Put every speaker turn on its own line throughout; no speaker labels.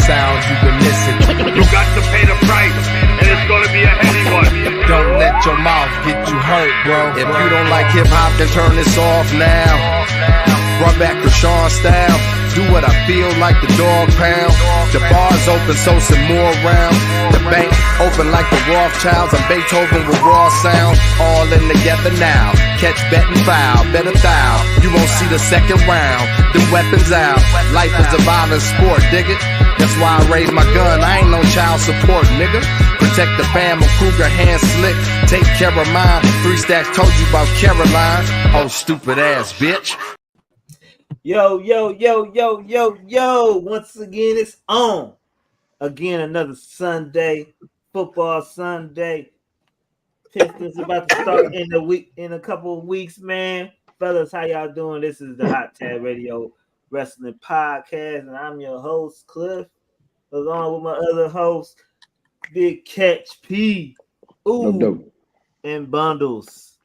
sound, you been missing.
You got to pay the price, and it's gonna be a heavy one.
Don't let your mouth get you hurt, bro. If you don't like hip-hop, then turn this off now. Run back Rashawn style. Do what I feel like the dog pound. The bar's open, so some more rounds. The bank open like the Rothschilds. I'm Beethoven with raw sound. All in together now. Catch, bet, and foul. Better foul. You won't see the second round. Them weapons out. Life is a violent sport, dig it? That's why I raise my gun. I ain't no child support, nigga. Protect the fam, a Kruger hand slick. Take care of mine. 3 stacks told you about Caroline. Oh, stupid ass bitch.
Yo. Once again, it's on. Again, another Sunday, football Sunday. Pistons about to start in a couple of weeks, man. Fellas, how y'all doing? This is the Hot Tag Radio Wrestling Podcast, and I'm your host, Clif, along with my other host, Big Ketch P. Ooh, and Bundles.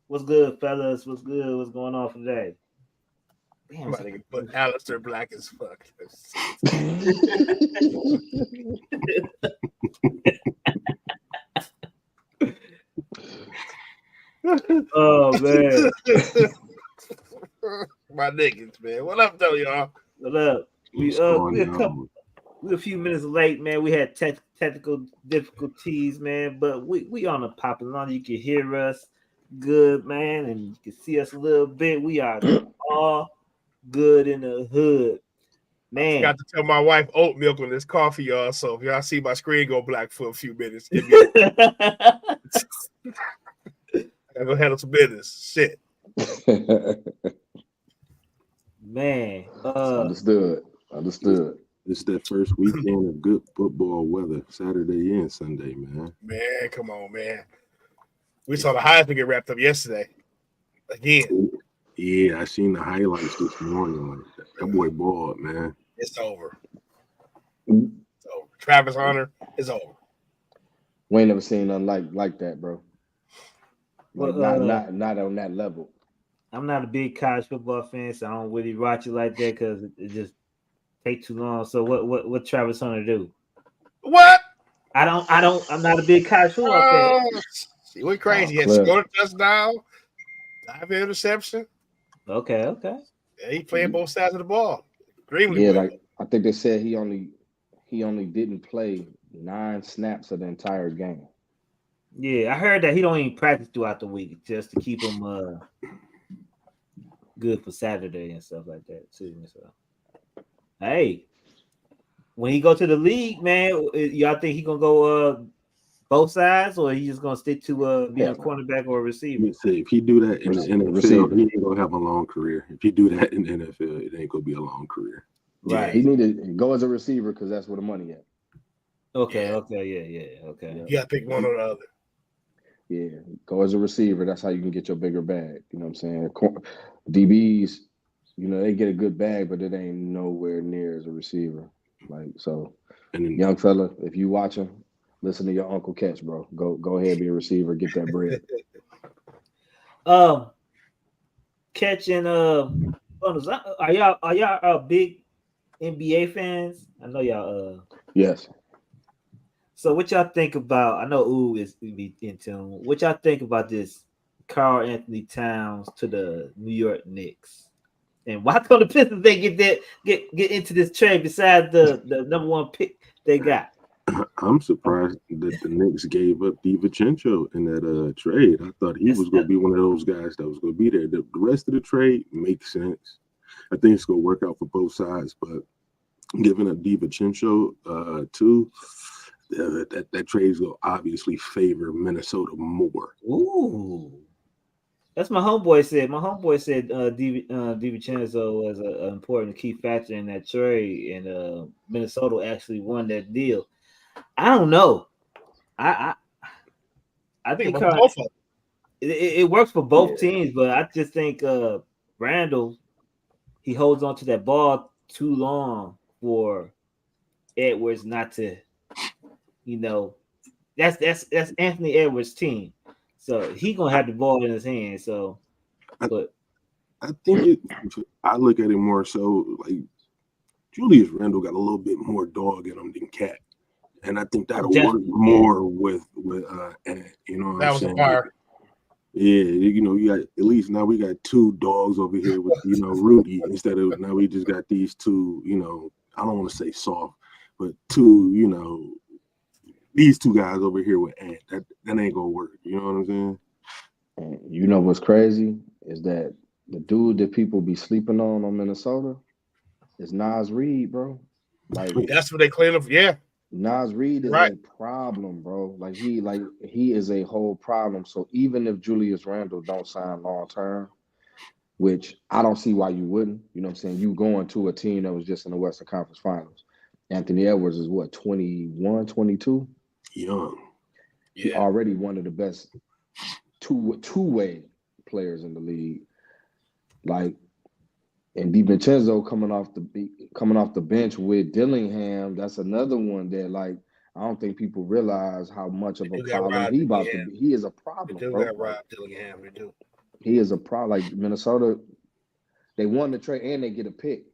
What's good, fellas? What's good? What's going on today? Damn,
I think put Alistair Black as fuck.
Oh man,
my niggas, man. What up, though, y'all?
what up? We a few minutes late, man. We had technical difficulties, man, but we on the popping on. You can hear us good, man, and you can see us a little bit. We are all good in the hood, man.
I got to tell my wife oat milk on this coffee, y'all. So if y'all see my screen go black for a few minutes, I gotta go handle some business. Shit,
man.
Understood.
It's that first weekend of good football weather, Saturday and Sunday, man.
Man, come on, man. We saw the Heisman get wrapped up yesterday. Again.
Yeah, I seen the highlights this morning. Like that boy balled, man.
It's over. It's over. Travis Hunter is over.
We ain't never seen nothing like that, bro. Like,
Well,
not on that level.
I'm not a big college football fan, so I don't really watch it like that because it just take too long. So what Travis Hunter do?
What?
I'm not a big college football fan.
He went crazy. He had scored a touchdown, dive interception.
Okay.
Yeah, he playing both sides of the ball. Extremely
Yeah,
well.
like I think they said he only didn't play 9 snaps of the entire game.
Yeah, I heard that he don't even practice throughout the week just to keep him good for Saturday and stuff like that too. So, hey, when he go to the league, man, y'all think he gonna go both sides, or he just gonna stick to being a cornerback or a receiver?
If he do that in the NFL, he ain't gonna have a long career. If he do that in the NFL, it ain't gonna be a long career.
Right. Yeah, he need to go as a receiver because that's where the money at.
Okay.
Yeah.
Okay.
You gotta pick one or the other.
Yeah, go as a receiver. That's how you can get your bigger bag. You know what I'm saying? DBs, they get a good bag, but it ain't nowhere near as a receiver. Like so, and then, young fella, if you watching, listen to your Uncle Ketch, bro. Go ahead, be a receiver, get that bread.
Ketch and are y'all big NBA fans? I know y'all.
Yes.
So what y'all think about? I know Ooh is be in tune. What y'all think about this Karl Anthony Towns to the New York Knicks? And why don't the Pistons they get into this trade besides the number 1 pick they got?
I'm surprised that the Knicks gave up DiVincenzo in that trade. I thought he was going to be one of those guys that was going to be there. The rest of the trade makes sense. I think it's going to work out for both sides, but giving up DiVincenzo too, that trade is going to obviously favor Minnesota more.
Ooh. That's my homeboy said. My homeboy said DiVincenzo was an important key factor in that trade, and Minnesota actually won that deal. I don't know. I think it works for both teams, but I just think Randall, he holds on to that ball too long for Edwards not to, that's Anthony Edwards' team. So he gonna have the ball in his hand. So, but
I think I look at it more so like Julius Randle got a little bit more dog in him than Cat, and I think that'll work
Definitely.
more with Ant. You know what
That
I'm
was a
saying?
fire.
Yeah, you know, you got at least now we got two dogs over here with Rudy instead of now we just got these two. You know, I don't want to say soft, but two. You know, these two guys over here with Ant. That ain't gonna work. You know what I'm saying?
And you know what's crazy is that the dude that people be sleeping on Minnesota is Nas Reed, bro. Like
That's what they clean up. Yeah,
Nas Reed is
right.
a problem, bro. Like he is a whole problem. So even if Julius Randle don't sign long term, which I don't see why you wouldn't, you know what I'm saying? You going to a team that was just in the Western Conference Finals. Anthony Edwards is what, 21, 22?
Young.
He already one of the best two-way players in the league. Like, and DiVincenzo coming off the bench with Dillingham, that's another one that, like, I don't think people realize how much of a problem he about to be. He is a problem,
They do
bro.
got Rob Dillingham. They do.
He is a problem. Like Minnesota, they won the trade and they get a pick.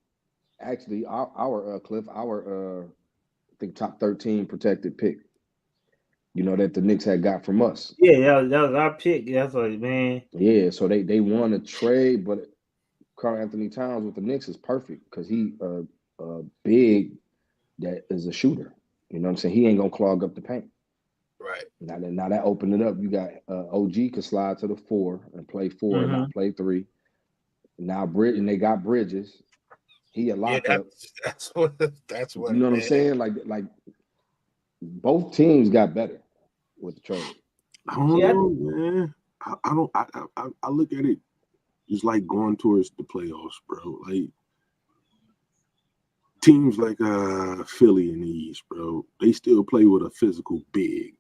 Actually, our Clif, I think top 13 protected pick. You know that the Knicks had got from us.
Yeah, that was our pick. That's like, man.
Yeah, so they won a trade, but Karl Anthony Towns with the Knicks is perfect because he big that is a shooter. You know what I'm saying? He ain't gonna clog up the paint.
Right.
Now that opened it up. You got OG could slide to the 4 and play 4 and not play 3. Now they got Bridges. He a lockup.
That's what.
You know what I'm saying? Like both teams got better with the trade.
I don't know, man. I look at it just like going towards the playoffs, bro. Like teams like Philly in the East, bro. They still play with a physical big.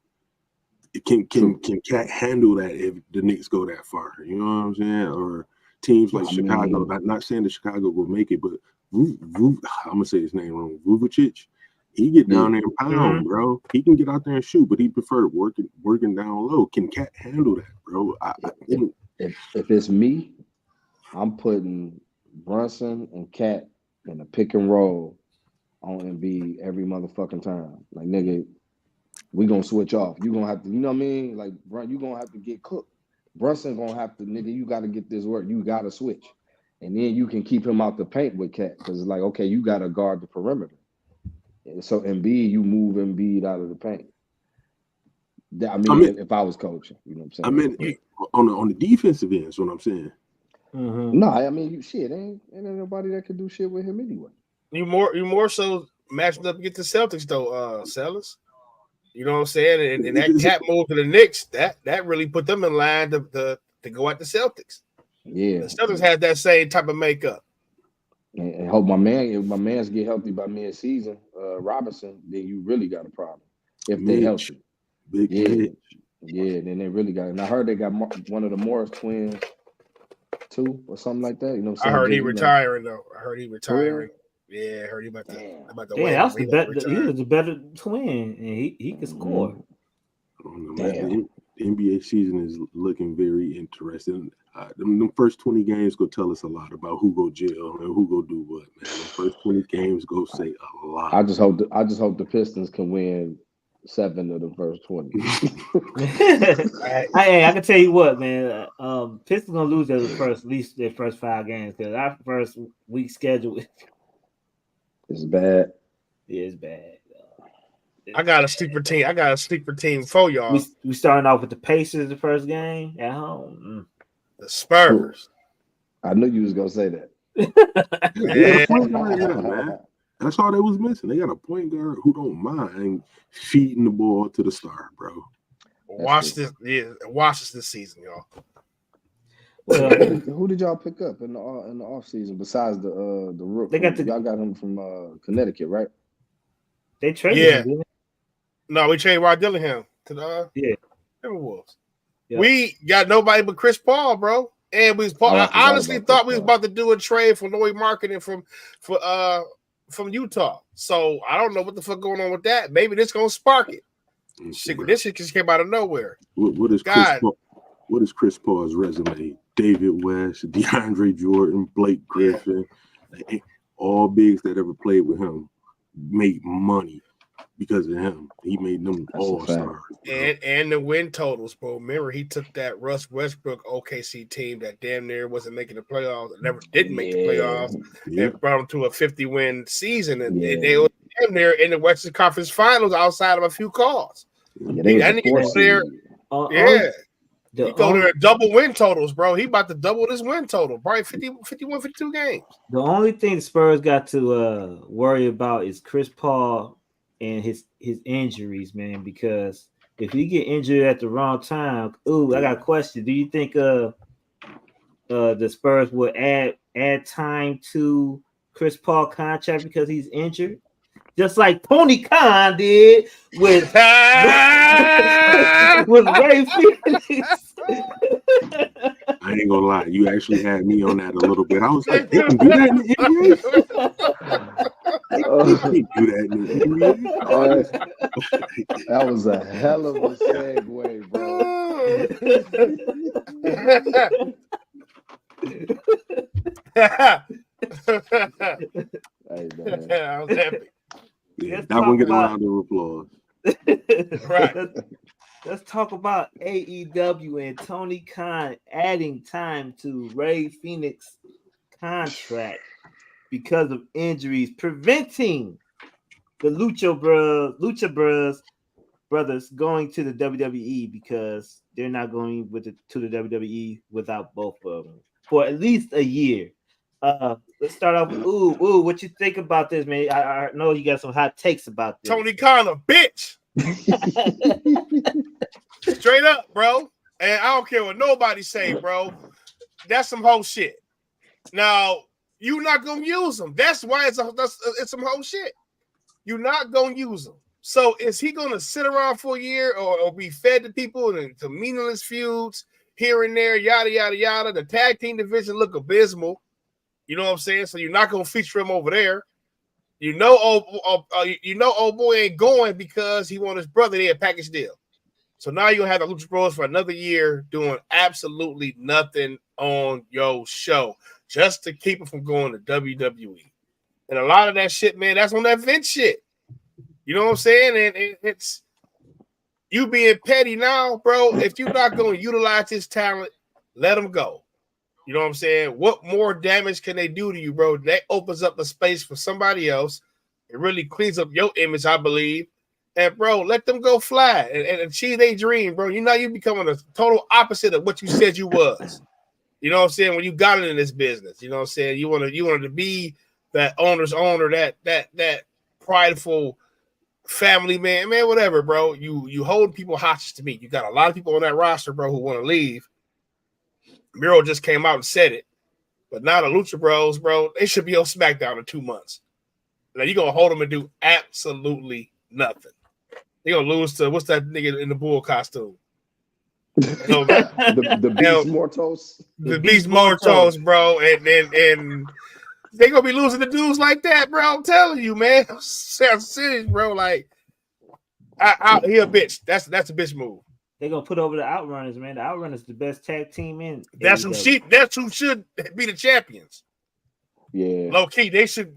Can Cat handle that if the Knicks go that far? You know what I'm saying? Or teams like Chicago. Not saying that Chicago will make it, but I'm gonna say his name wrong. Vucevic. He get down there and pound, bro. He can get out there and shoot, but he preferred working down low. Can Cat handle that, bro? I think
if it's me, I'm putting Brunson and Cat in a pick and roll on Embiid every motherfucking time. Like, nigga, we gonna switch off. You gonna have to, you know what I mean? Like, Brun, you gonna have to get cooked. Brunson gonna have to, nigga, you gotta get this work. You gotta switch. And then you can keep him out the paint with Cat because it's like, okay, you gotta guard the perimeter. So Embiid, you move Embiid out of the paint. I mean, if I was coaching, you know what I'm saying?
I mean, on the defensive end is what I'm saying.
No, I mean, ain't nobody that could do shit with him anyway.
You more so matching up against the Celtics though, Sellers. You know what I'm saying? And that Cat move to the Knicks, that really put them in line to go at the Celtics.
Yeah,
the Celtics had that same type of makeup.
And hope my man's get healthy by mid-season, Robinson, then you really got a problem. If they healthy.
Big
yeah, then they really got it. And I heard they got one of the Morris twins too, or something like that. You know what I'm saying?
I heard he retiring though. I heard he retiring. Yeah, I heard he about to wait.
That's the better. He was the better twin, and he could score.
The NBA season is looking very interesting. The first 20 games go tell us a lot about who go jail and who go do what, man. The first 20 games go say a lot.
I just hope the Pistons can win 7 of the first 20.
I can tell you what, man. Pistons gonna lose their first 5 games because our first week schedule
is bad.
Yeah, it's bad.
I got a sleeper team for y'all.
We starting off with the Pacers the first game at home.
The Spurs.
I knew you was gonna say that.
Man. That's all they was missing. They got a point guard who don't mind feeding the ball to the star, bro.
Watch this this season, y'all.
Well, who did y'all pick up in the off season besides the rook? Y'all got him from Connecticut, right?
They traded him.
No, we traded Rod Dillingham to the Timberwolves. Yeah. We got nobody but Chris Paul, bro. And I honestly thought we was about to do a trade for Louis Marketing from Utah. So I don't know what the fuck going on with that. Maybe this gonna spark it. This shit just came out of nowhere.
What is Chris Paul's resume? David West, DeAndre Jordan, Blake Griffin. all bigs that ever played with him make money because of him. He made them all stars.
And the win totals, bro. Remember, he took that Russ Westbrook OKC team that damn near wasn't making the playoffs, never didn't make the playoffs, and brought them to a 50-win season. And they were damn near in the Western Conference Finals outside of a few calls.
Yeah, they was
there. He go to double win totals, bro. He about to double this win total, probably 51, 52 games.
The only thing Spurs got to worry about is Chris Paul and his injuries, man. Because if he get injured at the wrong time, I got a question. Do you think the Spurs would add time to Chris Paul contract because he's injured? Just like Tony Khan did with Ray Phoenix.
I ain't gonna lie, you actually had me on that a little bit. I was like, they can do that in the NBA? They can do that in the NBA?
That was a hell of a segue, bro.
Hey, man. I was happy.
Yeah, that one get a round of applause.
Right.
Let's talk about AEW and Tony Khan adding time to Ray Phoenix contract because of injuries, preventing the Lucha brothers going to the WWE because they're not going to the WWE without both of them for at least a year. Let's start off with what you think about this, man? I know you got some hot takes about this.
Tony Khan a bitch. Straight up, bro. And I don't care what nobody say, bro. That's some whole shit. Now, you're not gonna use them. That's why it's some whole shit. You're not gonna use them. So is he gonna sit around for a year or be fed to people and to meaningless feuds here and there, yada yada yada? The tag team division look abysmal. You know what I'm saying? So you're not gonna feature him over there. You know, old boy ain't going because he want his brother there, package deal. So now you're gonna have the Lucha Bros for another year doing absolutely nothing on your show just to keep it from going to WWE. And a lot of that shit, man, that's on that Vince shit. You know what I'm saying? And it's you being petty now, bro. If you're not gonna utilize his talent, let him go. You know what I'm saying? What more damage can they do to you, bro? That opens up a space for somebody else. It really cleans up your image, I believe. And, bro, let them go fly and achieve their dream, bro. You know, you becoming a total opposite of what you said you was. You know what I'm saying? When you got it in this business, you know what I'm saying? You wanted to be that owner's owner, that prideful family man, whatever, bro. You hold people hostage to me. You got a lot of people on that roster, bro, who want to leave. Miro just came out and said it. But now the Lucha Bros, bro, they should be on SmackDown in 2 months. Now you're going to hold them and do absolutely nothing. They're going to lose to, what's that nigga in the bull costume?
The Beast Mortos.
The Beast Mortos, bro. And they're going to be losing to dudes like that, bro. I'm telling you, man. I'm serious, bro. Like, he a bitch. That's a bitch move.
They're gonna put over the Outrunners, man. The Outrunners the best tag team in.
That's who should be the champions.
Yeah,
low key, they should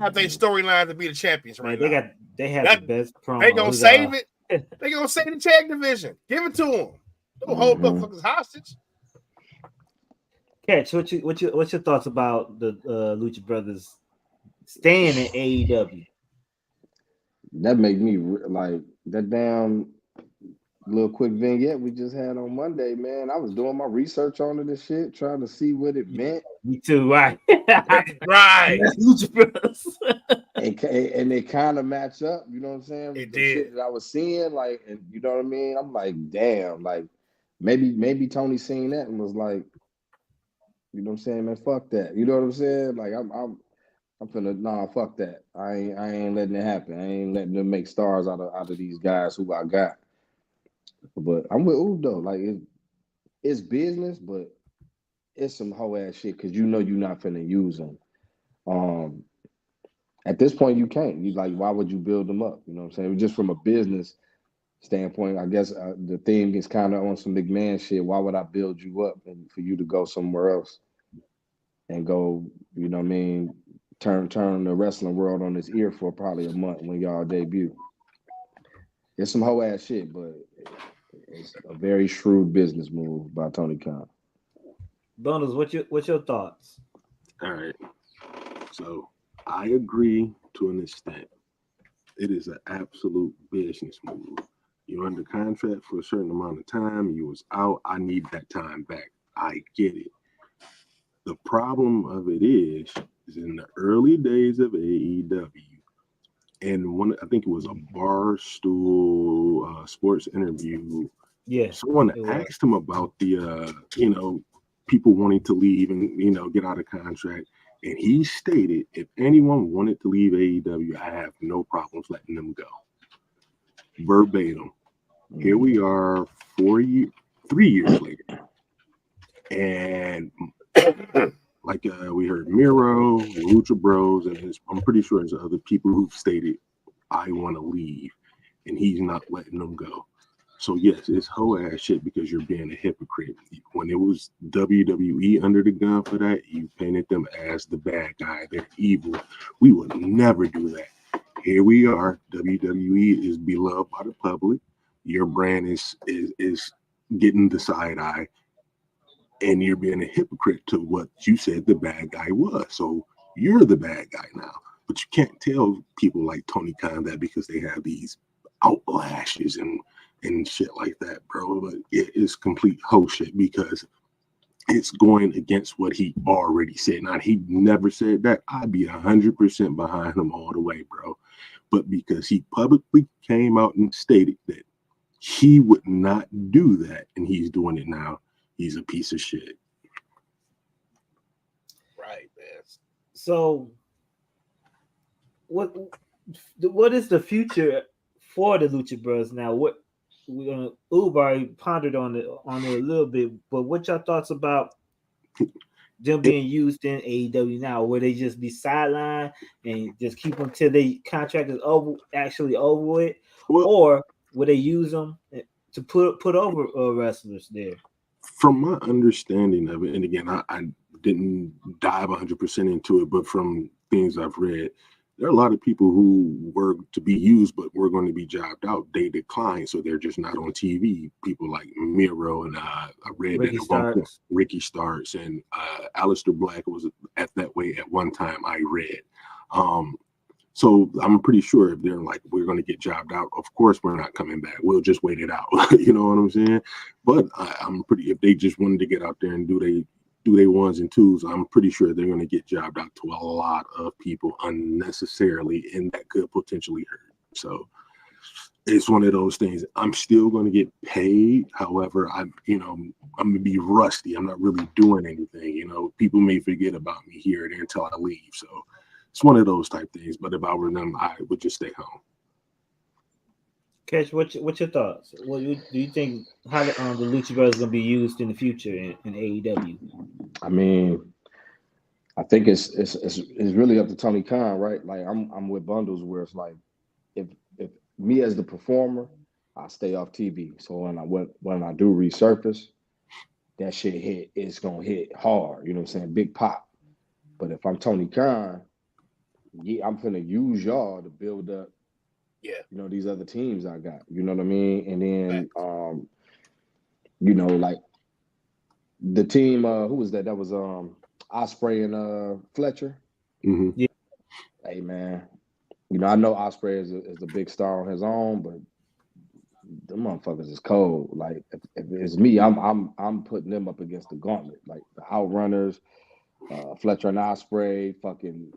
have their storyline to be the champions right now.
They have the best promo.
They gonna save it. They gonna save the tag division. Give it to them. Don't hold motherfuckers hostage.
Ketch, what's your thoughts about the Lucha Brothers staying in AEW?
That make me like that damn little quick vignette we just had on Monday, man. I was doing my research on it and shit, trying to see what it meant.
Me too, right?
Right.
Lucha Brothers.
and they kind of match up, you know what I'm saying?
It
the
did.
Shit that I was seeing, like, and you know what I mean? I'm like, damn, like maybe Tony seen that and was like, you know what I'm saying, man, fuck that. You know what I'm saying? Like I'm finna fuck that. I ain't letting it happen. I ain't letting them make stars out of these guys who I got. But I'm with Udo. Like it's business, but it's some hoe ass shit because you know you're not finna use them. At this point, you can't. You like, why would you build them up? You know what I'm saying? Just from a business standpoint, I guess the theme is kind of on some McMahon shit. Why would I build you up and for you to go somewhere else and go, you know what I mean, turn the wrestling world on its ear for probably a month when y'all debut. It's some hoe ass shit, but it's a very shrewd business move by Tony Khan.
Bonus, what's your thoughts?
All right. So I agree to an extent. It is an absolute business move. You're under contract for a certain amount of time. You was out. I need that time back. I get it. The problem of it is in the early days of AEW, and I think it was a Barstool sports interview.
Yeah,
someone asked him about the people wanting to leave and get out of contract, and he stated, if anyone wanted to leave AEW, I have no problems letting them go. Verbatim. Here we are 3 years later, and like we heard Miro, Lucha Bros, and I'm pretty sure there's other people who've stated, I want to leave, and he's not letting them go. So yes, it's hoe ass shit because you're being a hypocrite. When it was WWE under the gun for that, you painted them as the bad guy. They're evil. We would never do that. Here we are. WWE is beloved by the public. Your brand is getting the side eye, and you're being a hypocrite to what you said the bad guy was. So you're the bad guy now. But you can't tell people like Tony Khan that because they have these outlashes and shit like that, bro. But it is complete hoe shit because it's going against what he already said. Now, he never said that. I'd be 100% behind him all the way, bro. But because he publicly came out and stated that he would not do that, and he's doing it now, he's a piece of shit.
Right, man.
So, what is the future for the Lucha Bros now? What we're gonna already pondered on it a little bit, but what your thoughts about them being used in AEW now? Will they just be sidelined and just keep them till the contract is over with, or will they use them to put over wrestlers there?
From my understanding of it, and again, I didn't dive 100% into it, but from things I've read, there are a lot of people who were to be used, but were going to be jobbed out. They declined, so they're just not on TV. People like Miro and I read
Ricky
Starks and Aleister Black was at that way at one time. I read. So I'm pretty sure if they're like, we're going to get jobbed out, of course we're not coming back. We'll just wait it out. You know what I'm saying? But I'm pretty, if they just wanted to get out there and do they ones and twos, I'm pretty sure they're going to get jobbed out to a lot of people unnecessarily, and that could potentially hurt. So it's one of those things. I'm still going to get paid. However, I'm going to be rusty. I'm not really doing anything. People may forget about me here and there until I leave. So it's one of those type things. But if I were them, I would just stay home.
Ketch, what's your thoughts? What do you think how the Lucha Bros is going to be used in the future in AEW?
I mean, I think it's really up to Tony Khan, right? Like I'm with Bundles where it's like if me as the performer, I stay off TV. So when I do resurface, that shit it's gonna hit hard. You know what I'm saying? Big pop. But if I'm Tony Khan, yeah, I'm gonna use y'all to build up.
Yeah,
these other teams I got. You know what I mean? And then like the team, who was that? That was Ospreay and Fletcher.
Mm-hmm.
Yeah.
Hey man, I know Ospreay is a big star on his own, but them motherfuckers is cold. Like if it's me, I'm putting them up against the gauntlet, like the Outrunners, Fletcher and Ospreay, fucking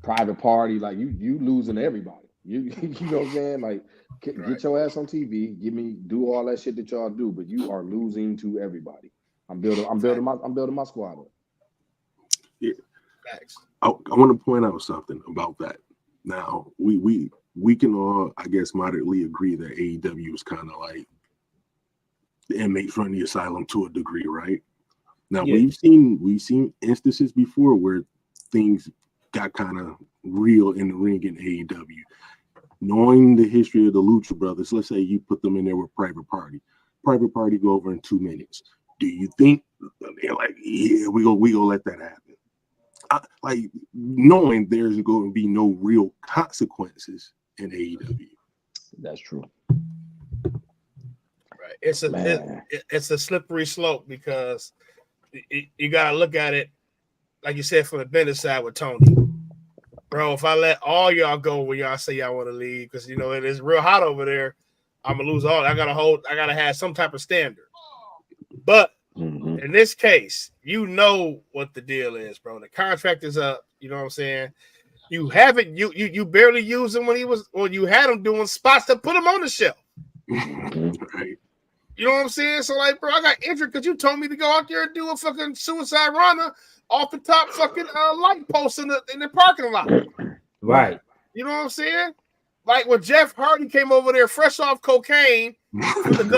Private Party. Like you losing everybody. You know what I'm saying? Like get your ass on TV, do all that shit that y'all do, but you are losing to everybody. I'm building my squad up.
Yeah. I want to point out something about that. Now we can all, I guess, moderately agree that AEW is kind of like the inmates running the asylum to a degree, right? Now we've seen instances before where things got kind of real in the ring in AEW. Knowing the history of the Lucha Brothers, let's say you put them in there with Private Party. Private Party go over in 2 minutes. Do you think they're like, yeah, we go let that happen? like knowing there's going to be no real consequences in AEW.
That's true.
Right. It's a slippery slope because you got to look at it, like you said, from the business side with Tony. Bro, if I let all y'all go when y'all say y'all want to leave, because you know it is real hot over there, I'm gonna lose all. I gotta have some type of standard. But in this case, you know what the deal is, bro. The contract is up. You know what I'm saying? You haven't you barely used him when you had him doing spots to put him on the shelf.
Right.
You know what I'm saying? So like, bro, I got injured because you told me to go out there and do a fucking suicide runner off the top fucking light post in the parking lot.
Right.
You know what I'm saying? Like when Jeff Hardy came over there fresh off cocaine from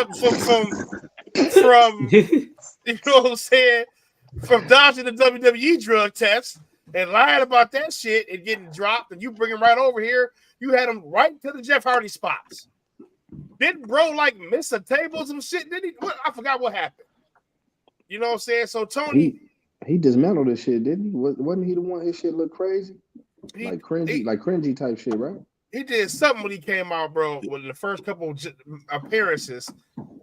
you know what I'm saying? From dodging the WWE drug test and lying about that shit and getting dropped, and you bring him right over here. You had him right to the Jeff Hardy spots. Didn't bro like miss a table or some shit? Did he? I forgot what happened. You know what I'm saying? So Tony,
he dismantled this shit, didn't he? Wasn't he the one? His shit looked crazy, like cringy type shit, right?
He did something when he came out, bro, with the first couple appearances,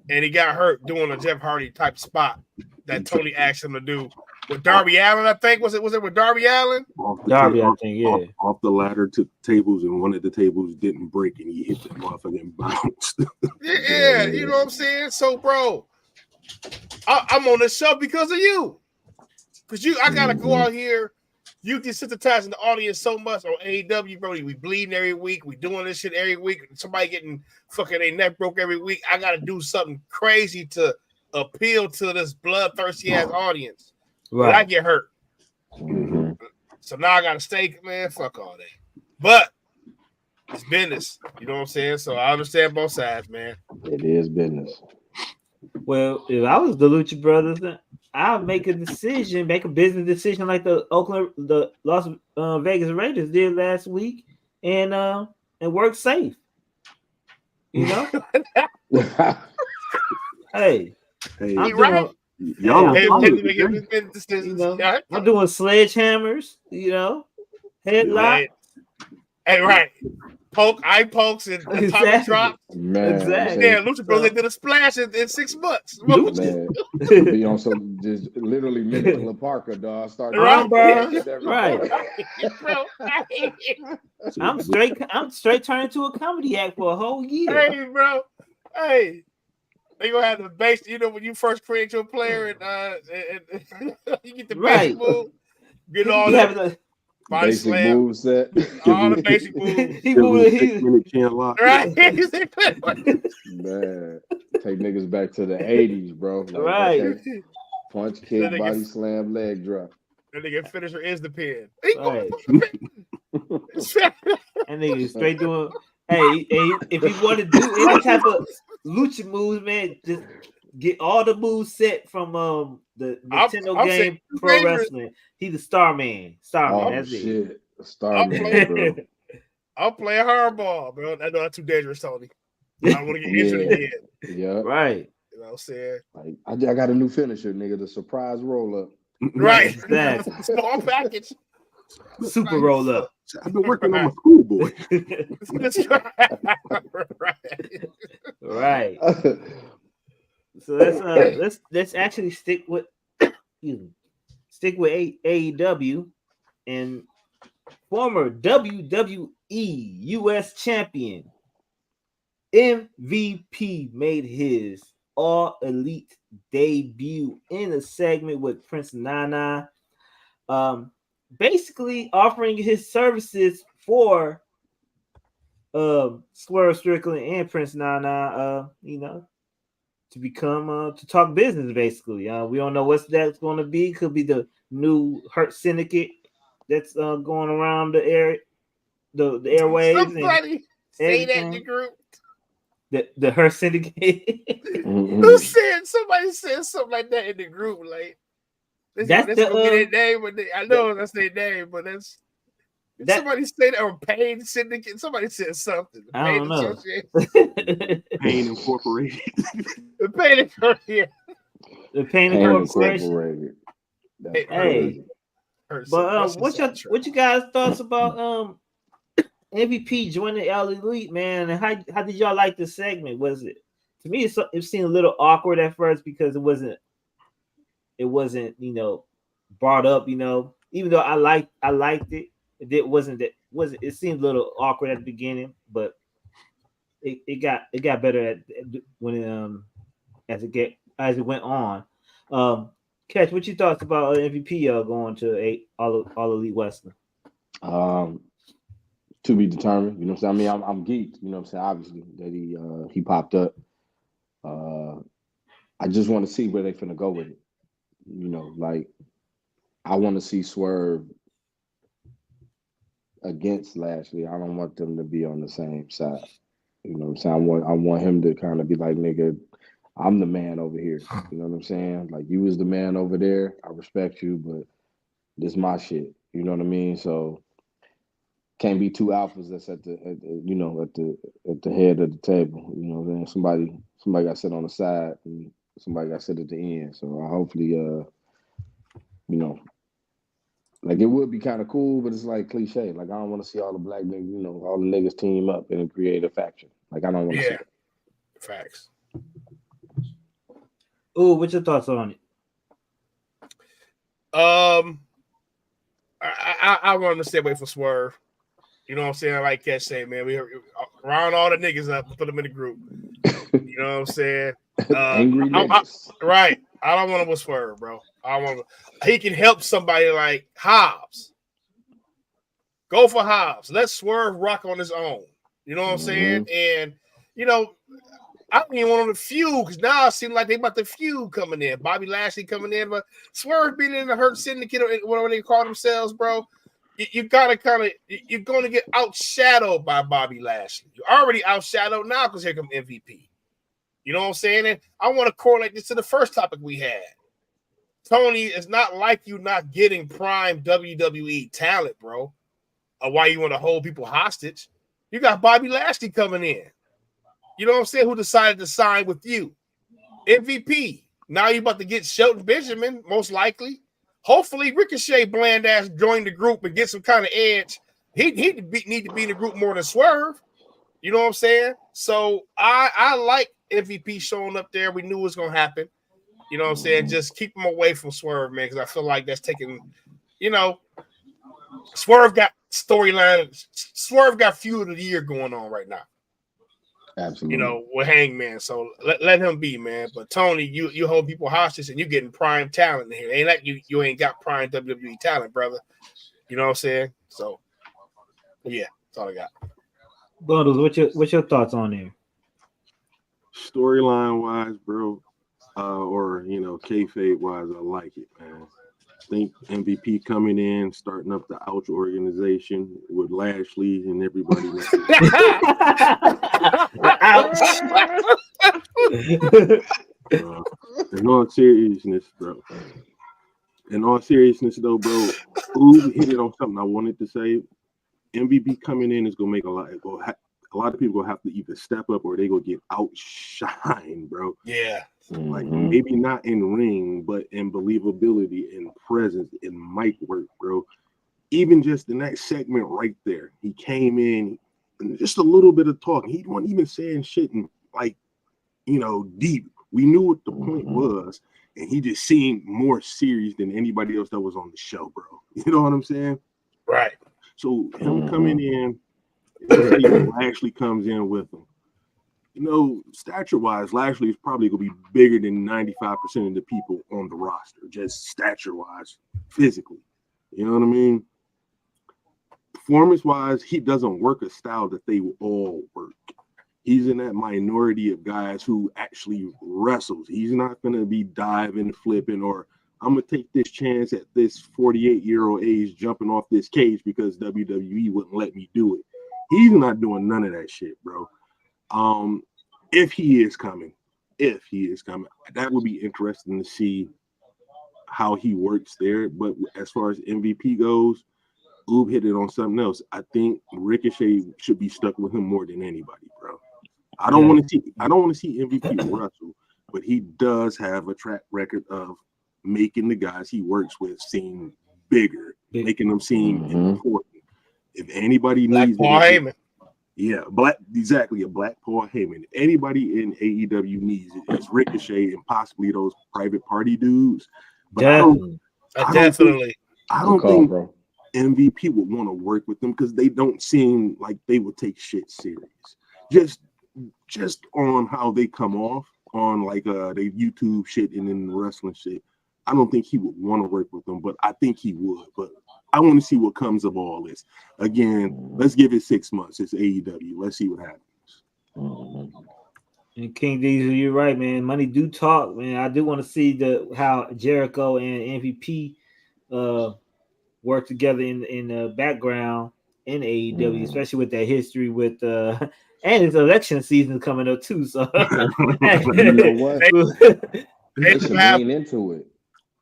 and he got hurt doing a Jeff Hardy type spot that Tony asked him to do with Darby Allin. I think was it with Darby Allin?
Off the ladder to tables, and one of the tables didn't break, and he hit the motherfucker and bounced.
Yeah, you know what I'm saying. So, bro, I'm on this show because of you, because I gotta go out here. You desensitizing the audience so much on AEW, bro. We bleeding every week. We doing this shit every week. Somebody getting fucking their neck broke every week. I got to do something crazy to appeal to this bloodthirsty ass audience. Right. But I get hurt. So now I got to stay, man. Fuck all that. But it's business. You know what I'm saying? So I understand both sides, man.
It is business.
Well, if I was the Lucha Brothers, I'll make a business decision like the Las Vegas Raiders did last week, and work safe. You know, hey, I'm
right.
I'm doing sledgehammers. You know, headlock.
Hey, right. Eye pokes and atomic drops.
Man,
exactly.
Yeah, Lucha Bros, they did a splash in 6 months.
Man, be on some just literally minute La Parker, dog. Start
right. I'm straight turning to a comedy act for a whole year.
Hey, bro. Hey. They gonna have the base, you know, when you first create your player and you get the basic move, get all that.
Basic move set.
All the basic moves.
He
right.
Man, take niggas back to the 80s, bro. Like,
right.
Okay. Punch, kick, body slam, leg drop.
That nigga finisher is the pin.
Right. And nigga straight doing. Hey, if you want to do any type of lucha moves, man, just get all the moves set from the Nintendo game Pro Wrestling. He's the Starman. That's
shit.
it.
Starman, bro.
I'll play hardball, bro. I know that's too dangerous, Tony. I don't want to get injured again.
Yeah.
Right.
You know what I'm saying?
Like, I got a new finisher, nigga. The surprise roll up.
Right.
Exactly.
Small package.
Super roll up.
I've been working on my schoolboy.
Right. So let's actually stick with AEW, and former WWE US champion MVP made his All Elite debut in a segment with Prince Nana, basically offering his services for Swerve Strickland and Prince Nana, to become to talk business. Basically, we don't know what that's going to be. Could be the new Hurt Syndicate that's going around the air, the airwaves.
Somebody say that in the group.
The Hurt Syndicate.
Who said? Somebody said something like that in the group. Like that's gonna be their name, but I know that's their name, but that's. Somebody said that, or Pain Syndicate. Somebody said something.
I don't know.
Pain Incorporated.
The Pain Incorporated.
The Pain Incorporated.
That's crazy.
But what you guys thoughts about MVP joining All Elite, man? And how did y'all like this segment? Was it, to me, it seemed a little awkward at first because it wasn't brought up, even though I liked it. It seemed a little awkward at the beginning, but it got better when as it went on. Ketch, what you thoughts about MVP going to All Elite Wrestling?
To be determined. You know what I'm saying? I mean, I'm geeked. You know what I'm saying? Obviously that he popped up. I just want to see where they finna go with it. Like I want to see Swerve against Lashley. I don't want them to be on the same side. You know what I'm saying? I want him to kind of be like, nigga, I'm the man over here. You know what I'm saying? Like you was the man over there. I respect you, but this my shit. You know what I mean? So can't be two alphas that's at the head of the table. You know what I'm saying? Somebody got to sit on the side and somebody got to sit at the end. So hopefully like it would be kind of cool, but it's like cliche. Like I don't want to see all the black niggas, all the niggas team up and create a faction. Like I don't want to see it.
Facts.
Oh, what's your thoughts on it?
I want to stay away from Swerve. You know what I'm saying? Like Ketch say, man, we round all the niggas up and put them in the group. You know what I'm saying?
Angry niggas.
Right. I don't want to Swerve, bro. He can help somebody like Hobbs. Go for Hobbs. Let Swerve rock on his own. You know what I'm saying? And I don't even want him to feud because now it seems like they about to feud coming in. Bobby Lashley coming in, but Swerve being in the Hurt Syndicate or whatever they call themselves, bro. You're going to get outshadowed by Bobby Lashley. You're already outshadowed now because here comes MVP. You know what I'm saying? And I want to correlate this to the first topic we had. Tony, it's not like you not getting prime WWE talent, bro. Or why you want to hold people hostage. You got Bobby Lashley coming in. You know what I'm saying? Who decided to sign with you? MVP. Now you're about to get Shelton Benjamin, most likely. Hopefully, Ricochet bland ass join the group and get some kind of edge. He need to be in the group more than Swerve. You know what I'm saying? So I like MVP showing up there. We knew it was gonna happen. You know what I'm saying? Just keep him away from Swerve, man, because I feel like that's taking. Swerve got storyline. Swerve got feud of the year going on right now.
Absolutely.
With Hangman. So let him be, man. But Tony, you hold people hostage and you getting prime talent in here. Ain't like you ain't got prime WWE talent, brother. You know what I'm saying? So yeah, that's all I got.
Bundles, what's your thoughts on there?
Storyline wise, bro, or kayfabe wise, I like it, man. I think MVP coming in, starting up the Ouch organization with Lashley and everybody. In all seriousness, bro. In all seriousness, though, bro, Oob hit it on something I wanted to say. MVP coming in is gonna make a lot of people gonna have to either step up or they gonna get outshined, bro.
Yeah.
Like maybe not in ring, but in believability, in presence, in mic work, bro. Even just in that segment right there, he came in and just a little bit of talking. He wasn't even saying shit and deep. We knew what the point was, and he just seemed more serious than anybody else that was on the show, bro. You know what I'm saying?
Right.
So him coming in, Lashley comes in with him. Stature-wise, Lashley is probably going to be bigger than 95% of the people on the roster, just stature-wise, physically. You know what I mean? Performance-wise, he doesn't work a style that they all work. He's in that minority of guys who actually wrestles. He's not going to be diving, flipping, or I'm going to take this chance at this 48-year-old age jumping off this cage because WWE wouldn't let me do it. He's not doing none of that shit, bro. If he is coming, that would be interesting to see how he works there. But as far as MVP goes, Oob hit it on something else. I think Ricochet should be stuck with him more than anybody, bro. I don't want to see MVP wrestle, but he does have a track record of making the guys he works with seem bigger, making them seem important. If anybody
Black
needs
Paul Heyman.
Yeah, a Black Paul Heyman. Anybody in AEW needs it. It's Ricochet and possibly those private party dudes. But
Definitely.
I don't think
bro.
MVP would want to work with them because they don't seem like they would take shit serious. Just on how they come off on like they YouTube shit and then the wrestling shit. I don't think he would want to work with them, but I think he would. But I want to see what comes of all this. Again, let's give it 6 months. It's AEW. Let's see what happens.
And King Diesel, you're right, man. Money do talk, man. I do want to see how Jericho and MVP work together in the background in AEW, especially with that history with and it's election season coming up too. So
you know what? They should lean into it.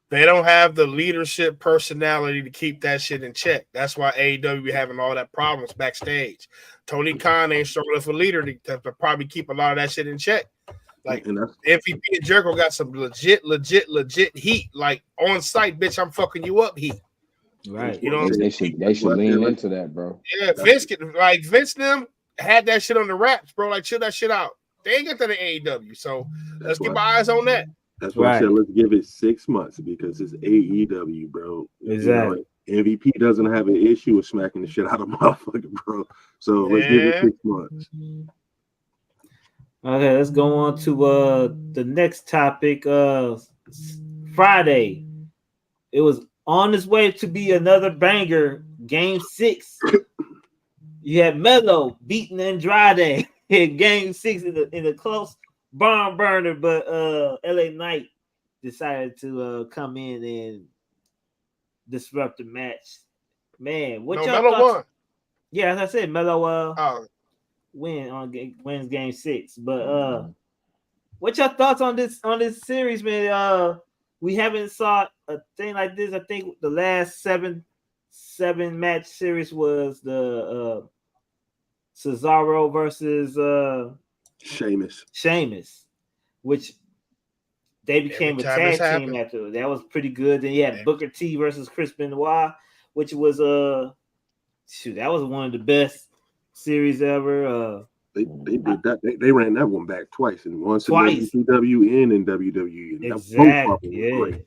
They don't have the leadership personality to keep that shit in check. That's why AEW be having all that problems backstage. Tony Khan ain't strong enough a leader to probably keep a lot of that shit in check. Like MVP and Jericho got some legit heat. Like on site, bitch, I'm fucking you up heat.
Right.
You know what
they should lean into that, bro.
Yeah, Vince them had that shit on the wraps, bro. Like chill that shit out. They ain't got that in AEW. So let's keep our eyes on that.
That's why I said let's give it 6 months because it's AEW, bro.
Exactly.
You know, MVP doesn't have an issue with smacking the shit out of motherfucker, bro. So let's give it 6 months.
Okay, let's go on to the next topic. Friday, it was on its way to be another banger. Game 6. You had Melo beating Andrade in Game 6 in a close barn burner, but LA Knight decided to come in and disrupt the match. Man, what y'all
Melo
thoughts?
won.
Yeah, as I said, Melo wins Game 6. But what y'all thoughts on this series, man? We haven't saw a thing like this. I think the last seven match series was the Cesaro versus Sheamus, which they became a tag team after. That was pretty good. Then you had Booker T versus Chris Benoit, which was that was one of the best series ever.
They did that. They ran that one back twice, and once in WCW and in WWE.
Exactly.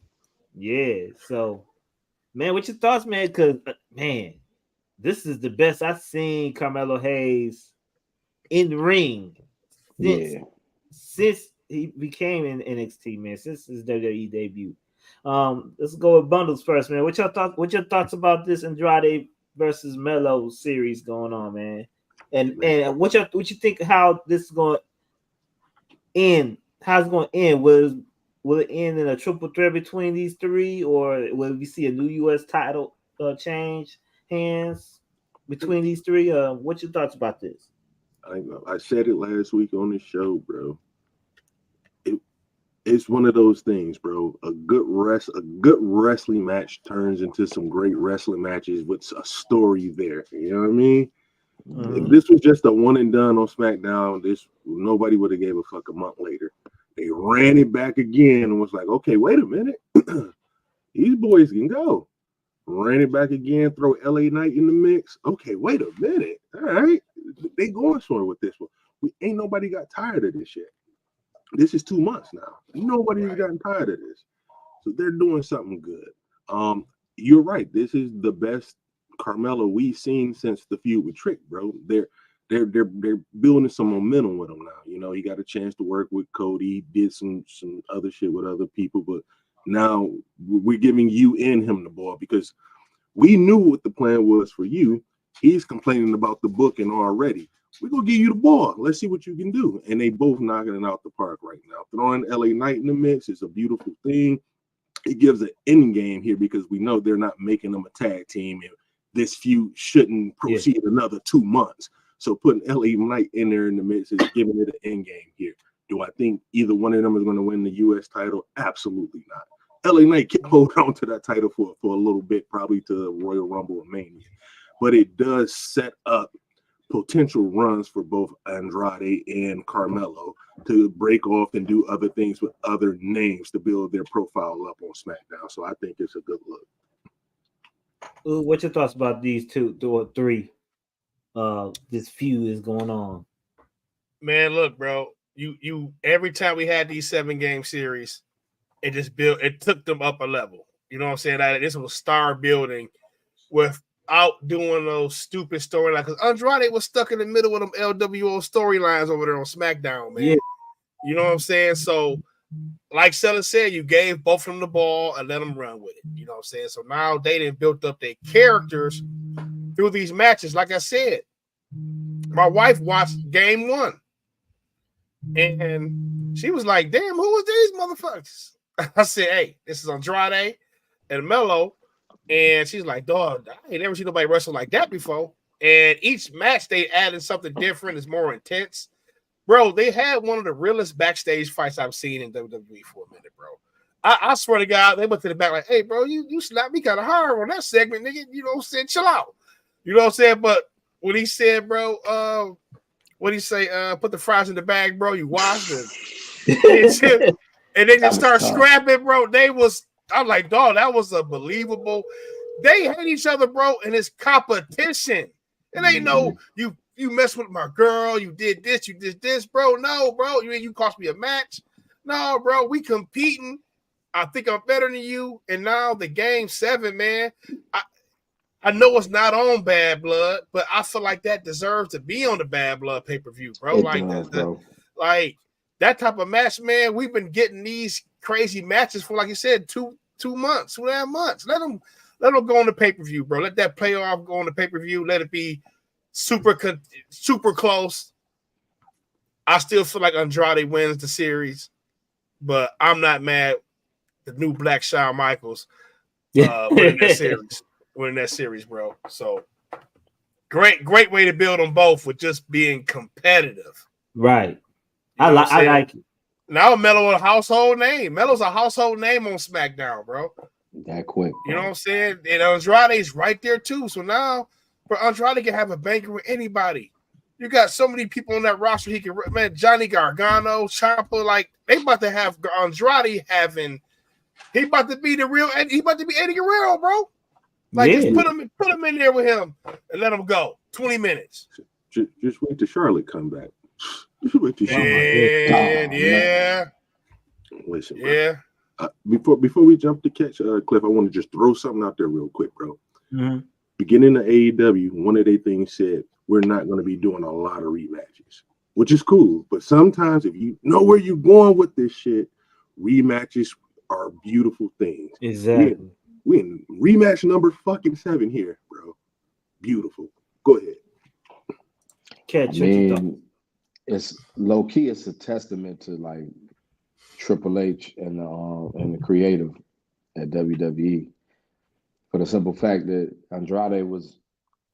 Yeah. So, man, what's your thoughts, man? Because man, this is the best I've seen Carmelo Hayes in the ring since he became in NXT, man. Since his WWE debut. Let's go with bundles first, man. What's your thoughts about this Andrade versus Melo series going on, man? And what you think how this is going to end? How's it going to end? Will it end in a triple threat between these three, or will we see a new U.S. title change hands between these three? What's your thoughts about this?
I said it last week on the show, bro. It's one of those things, bro. A good wrestling match turns into some great wrestling matches with a story there. You know what I mean? If this was just a one and done on SmackDown, nobody would have gave a fuck a month later. They ran it back again and was like, okay, wait a minute. These boys can go. Ran it back again, throw LA Knight in the mix. Okay, wait a minute. All right. They going somewhere with this one. Ain't nobody got tired of this yet. This is 2 months now. Nobody's gotten tired of this. So they're doing something good. You're right. This is the best Carmelo we've seen since the feud with Trick, bro. They're building some momentum with him now. You know, he got a chance to work with Cody, did some other shit with other people, but now we're giving you and him the ball because we knew what the plan was for you. He's complaining about the booking already. We're gonna give you the ball. Let's see what you can do. And they both knocking it out the park right now. Throwing LA Knight in the mix is a beautiful thing. It gives an end game here because we know they're not making them a tag team, and this feud shouldn't proceed another 2 months. So putting LA Knight in there in the mix is giving it an end game here. Do I think either one of them is going to win the U.S. title? Absolutely not. LA Knight can hold on to that title for a little bit, probably to Royal Rumble or Mania. But it does set up potential runs for both Andrade and Carmelo to break off and do other things with other names to build their profile up on SmackDown. So I think it's a good look.
What's your thoughts about these two or three? This feud is going on.
Man, look, bro. You every time we had these 7-game series, it took them up a level. You know what I'm saying? That this was star building without doing those stupid storylines. Because Andrade was stuck in the middle of them LWO storylines over there on SmackDown, man.
Yeah.
You know what I'm saying? So, like Sellers said, you gave both of them the ball and let them run with it. You know what I'm saying? So now they done built up their characters through these matches. Like I said, my wife watched game 1. And she was like, damn, who was these motherfuckers? I said, hey, this is Andrade and Melo. And she's like, dog, I ain't never seen nobody wrestle like that before. And each match they added something different, it's more intense. Bro, they had one of the realest backstage fights I've seen in WWE for a minute, bro. I swear to God, they went to the back like, hey, bro, you slapped me kind of hard on that segment, nigga. You know what I'm saying? Chill out. You know what I'm saying? But when he said, bro, what do you say? Put the fries in the bag, bro. You washed it. And they just start scrapping, bro. I'm like, dog, that was unbelievable. They hate each other, bro, and it's competition. It ain't no you mess with my girl, you did this, bro. No, bro. You cost me a match. No, bro, we competing. I think I'm better than you. And now the game 7, man. I know it's not on Bad Blood, but I feel like that deserves to be on the Bad Blood pay-per-view, bro. Like that type of match, man. We've been getting these crazy matches for, like you said, 2 months, 2.5 months. Let them go on the pay-per-view, bro. Let that playoff go on the pay-per-view. Let it be super close. I still feel like Andrade wins the series, but I'm not mad. The new Black Shawn Michaels winning that series, bro. So great way to build them both with just being competitive.
Right. I like it.
Now Melo's a household name. Melo's a household name on SmackDown, bro.
That quick. Bro.
You know what I'm saying? And Andrade's right there too. So now, for Andrade can have a banker with anybody. You got so many people on that roster. He can, man, Johnny Gargano, Ciampa, like they about to have Andrade having. He about to be he about to be Eddie Guerrero, bro. Like just put him in there with him and let him go. 20 minutes.
Just wait till Charlotte come back. Just wait till
Charlotte. Yeah.
Listen,
yeah.
Before we jump to Catch Cliff, I want to just throw something out there real quick, bro.
Mm-hmm.
Beginning of AEW, one of their things said we're not going to be doing a lot of rematches, which is cool. But sometimes if you know where you're going with this shit, rematches are beautiful things.
Exactly.
We in rematch number fucking 7 here, bro. Beautiful. Go ahead.
Catch.
It's low key. It's a testament to like Triple H and the creative at WWE for the simple fact that Andrade was,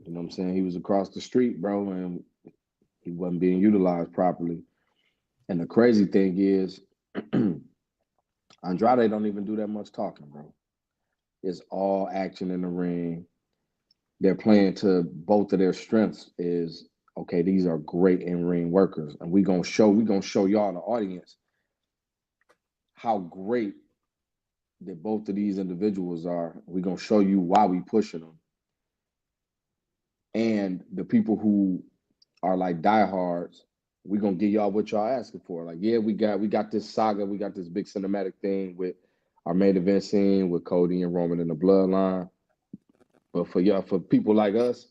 you know what I'm saying, he was across the street, bro, and he wasn't being utilized properly. And the crazy thing is, Andrade don't even do that much talking, bro. It's all action in the ring. They're playing to both of their strengths. Is okay, these are great in-ring workers, and we're gonna show y'all, the audience, how great that both of these individuals are. We're gonna show you why we pushing them. And the people who are like diehards, we're gonna give y'all what y'all asking for. Like, yeah, we got this saga, we got this big cinematic thing with our main event scene with Cody and Roman in the bloodline. But for y'all, for people like us,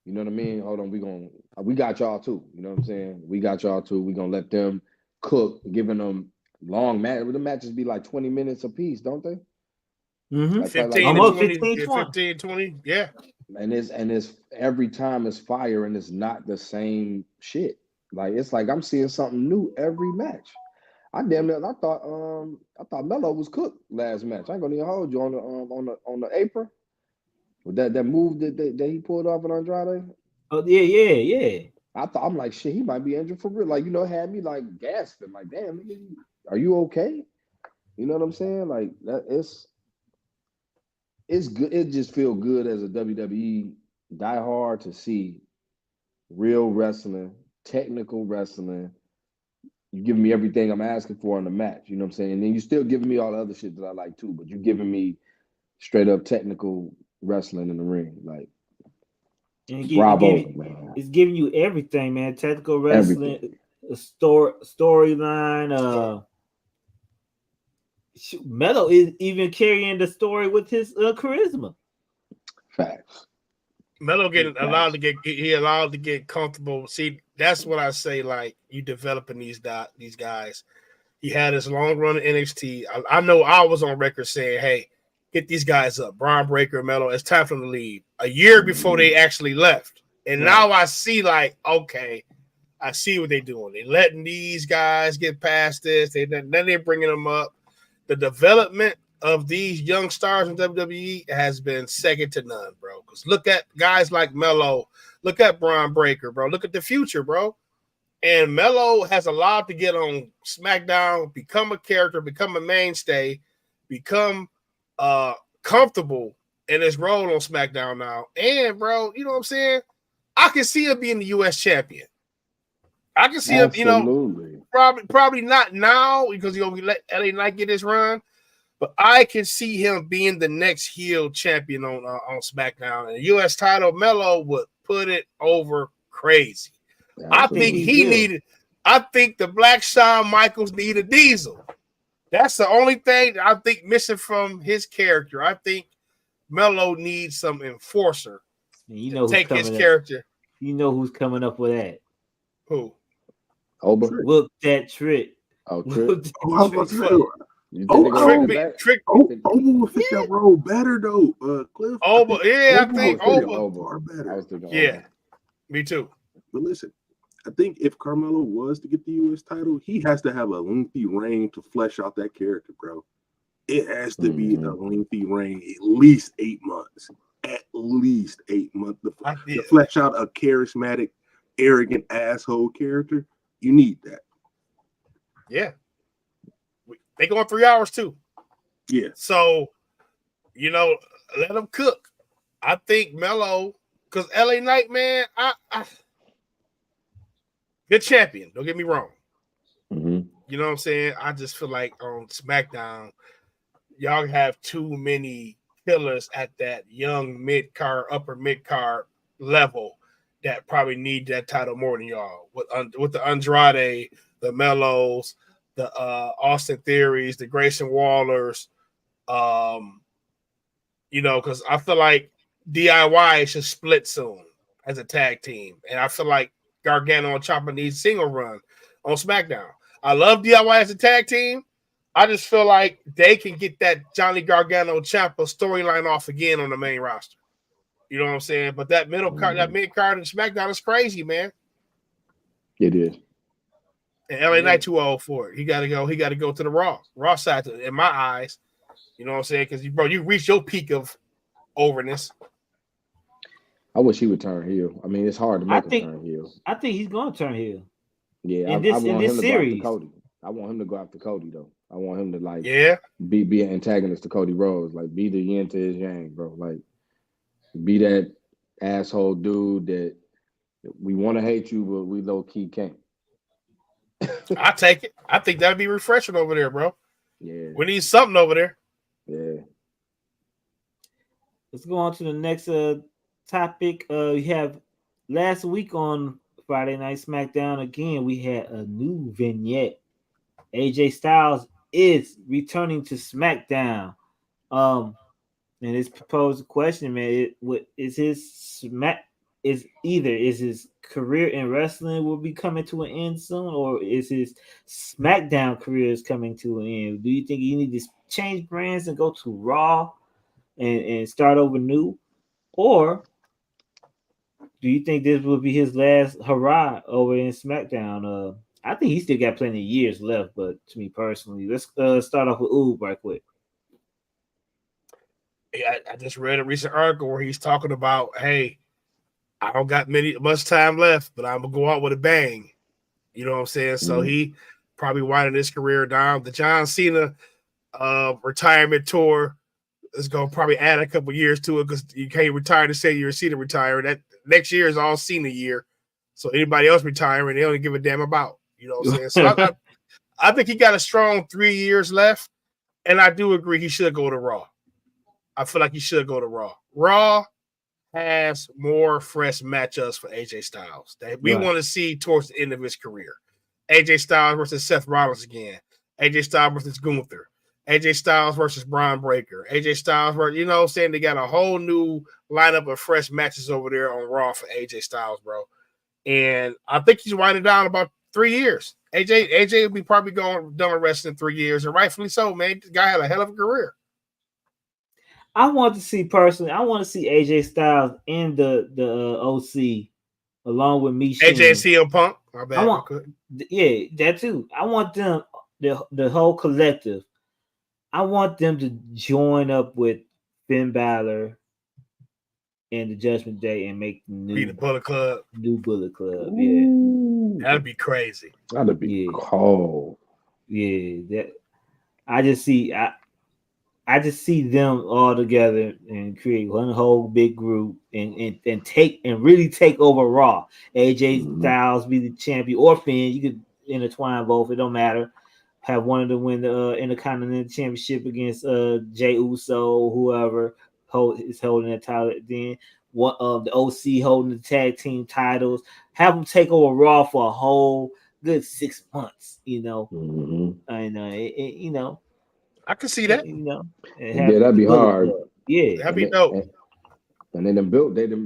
you know what I mean? Hold on, we got y'all too. You know what I'm saying? We got y'all too. We're gonna let them cook, giving them long matches. The matches be like 20 minutes a piece, don't they?
Mm-hmm.
Like
15
like
15, 20. Yeah.
And it's every time it's fire, and it's not the same shit. Like it's like I'm seeing something new every match. I thought Melo was cooked last match. I ain't gonna even hold you on the apron. With that move that he pulled off on Andrade.
Oh yeah.
I'm like, shit, he might be injured for real. Like, you know, it had me like gasping, like, damn, are you okay? You know what I'm saying? Like that it's good. It just feels good as a WWE diehard to see real wrestling, technical wrestling. You giving me everything I'm asking for in the match. You know what I'm saying? And then you still giving me all the other shit that I like too, but you giving me straight up technical wrestling in the ring. Like,
And
bravo, man.
it's giving you everything, man. Technical wrestling,
Everything.
a storyline. Melo is even carrying the story with his charisma.
Facts.
Melo getting allowed to get comfortable. See, that's what I say. Like, you developing these guys. He had his long run in NXT. I know I was on record saying, "Hey, get these guys up, Braun Breaker, Melo. It's time for them to leave." A year before they actually left, and now I see, like, okay, I see what they're doing. They're letting these guys get past this. Then they're bringing them up. The development of these young stars in WWE has been second to none, bro. Because look at guys like Melo. Look at Braun Breaker, bro. Look at the future, bro. And Melo has allowed to get on SmackDown, become a character, become a mainstay, become comfortable in his role on SmackDown now. And, bro, you know what I'm saying? I can see him being the U.S. champion. I can see him, probably not now because he'll let LA Knight get his run, but I can see him being the next heel champion on SmackDown. And the U.S. title, Melo would put it over crazy.
Absolutely.
I think the Black Shawn Michaels need a Diesel. That's the only thing I think missing from his character. I think Melo needs some enforcer to take his character.
You know who's coming up with that?
Who?
Oba?
Whoop that trick.
Oh, Trick.
Trick. Oba will fit that role better though. Clif.
Oba, I think Oba.
Far better.
Yeah, me too.
But listen, I think if Carmelo was to get the U.S. title, he has to have a lengthy reign to flesh out that character, bro. It has to be a lengthy reign, at least 8 months. At least 8 months to flesh out a charismatic, arrogant asshole character. You need that.
Yeah. They go on 3 hours too.
Yeah.
So, let them cook. I think Melo, because LA Knight, man, good champion. Don't get me wrong.
Mm-hmm.
You know what I'm saying? I just feel like on SmackDown, y'all have too many killers at that young mid-card, upper mid-card level that probably need that title more than y'all. With the Andrade, the Melos, the Austin Theories, the Grayson Wallers, because I feel like DIY should split soon as a tag team. And I feel like Gargano and Ciampa need single run on SmackDown. I love DIY as a tag team. I just feel like they can get that Johnny Gargano Ciampa storyline off again on the main roster. You know what I'm saying? But that middle card, that mid card in SmackDown is crazy, man.
It is.
And LA Knight too old for it. He got to go. He got to go to the Raw side. In my eyes, you know what I'm saying? Because you reached your peak of overness.
I wish he would turn heel. I mean, it's hard to make him turn heel.
I think he's going to turn heel.
Yeah, I want him to go after Cody. I want him to go after Cody though. I want him to be an antagonist to Cody Rhodes, like be the yin to his yang, bro. Like be that asshole dude that we want to hate you, but we low key can't.
I take it. I think that'd be refreshing over there, bro.
Yeah,
we need something over there.
Yeah.
Let's go on to the next topic. We have last week on Friday Night SmackDown again. We had a new vignette. AJ Styles is returning to SmackDown. And it's proposed a question, man. Is his career in wrestling will be coming to an end soon, or is his SmackDown career is coming to an end? Do you think you need to change brands and go to Raw and start over new, or do you think this will be his last hurrah over in SmackDown? I think he still got plenty of years left, but to me personally, let's start off with Oob right quick.
Yeah, I just read a recent article where he's talking about, hey, I don't got much time left, but I'm gonna go out with a bang. You know what I'm saying? Mm-hmm. So he probably winding his career down. The John Cena retirement tour is gonna probably add a couple years to it because you can't retire to say you're Cena retire. That next year is all Cena year. So anybody else retiring, they don't give a damn about. You know what I'm saying? So I think he got a strong 3 years left, and I do agree he should go to Raw. I feel like you should go to Raw. Raw has more fresh matchups for AJ Styles that we want to see towards the end of his career. AJ Styles versus Seth Rollins again. AJ Styles versus Gunther. AJ Styles versus Braun Breaker. AJ Styles versus, you know what I'm saying? They got a whole new lineup of fresh matches over there on Raw for AJ Styles, bro. And I think he's winding down about 3 years. AJ will be probably done with wrestling in 3 years, and rightfully so, man. The guy had a hell of a career.
I want to see AJ Styles in the OC along with me.
AJ CM Punk. My bad.
That too. I want them, the whole collective. I want them to join up with Finn Balor and the Judgment Day and make the
Bullet Club.
New Bullet Club.
Ooh.
Yeah,
that'd be crazy.
That'd be cold.
Yeah, that I just see them all together and create one whole big group and really take over Raw. AJ Styles be the champion, or Finn. You could intertwine both. It don't matter. Have one of them win the Intercontinental Championship against Jey Uso, whoever is holding that title. Then the OC holding the tag team titles. Have them take over Raw for a whole good 6 months. You know, and you know.
I can see that.
You know,
that'd be hard.
Yeah,
that'd be dope.
And then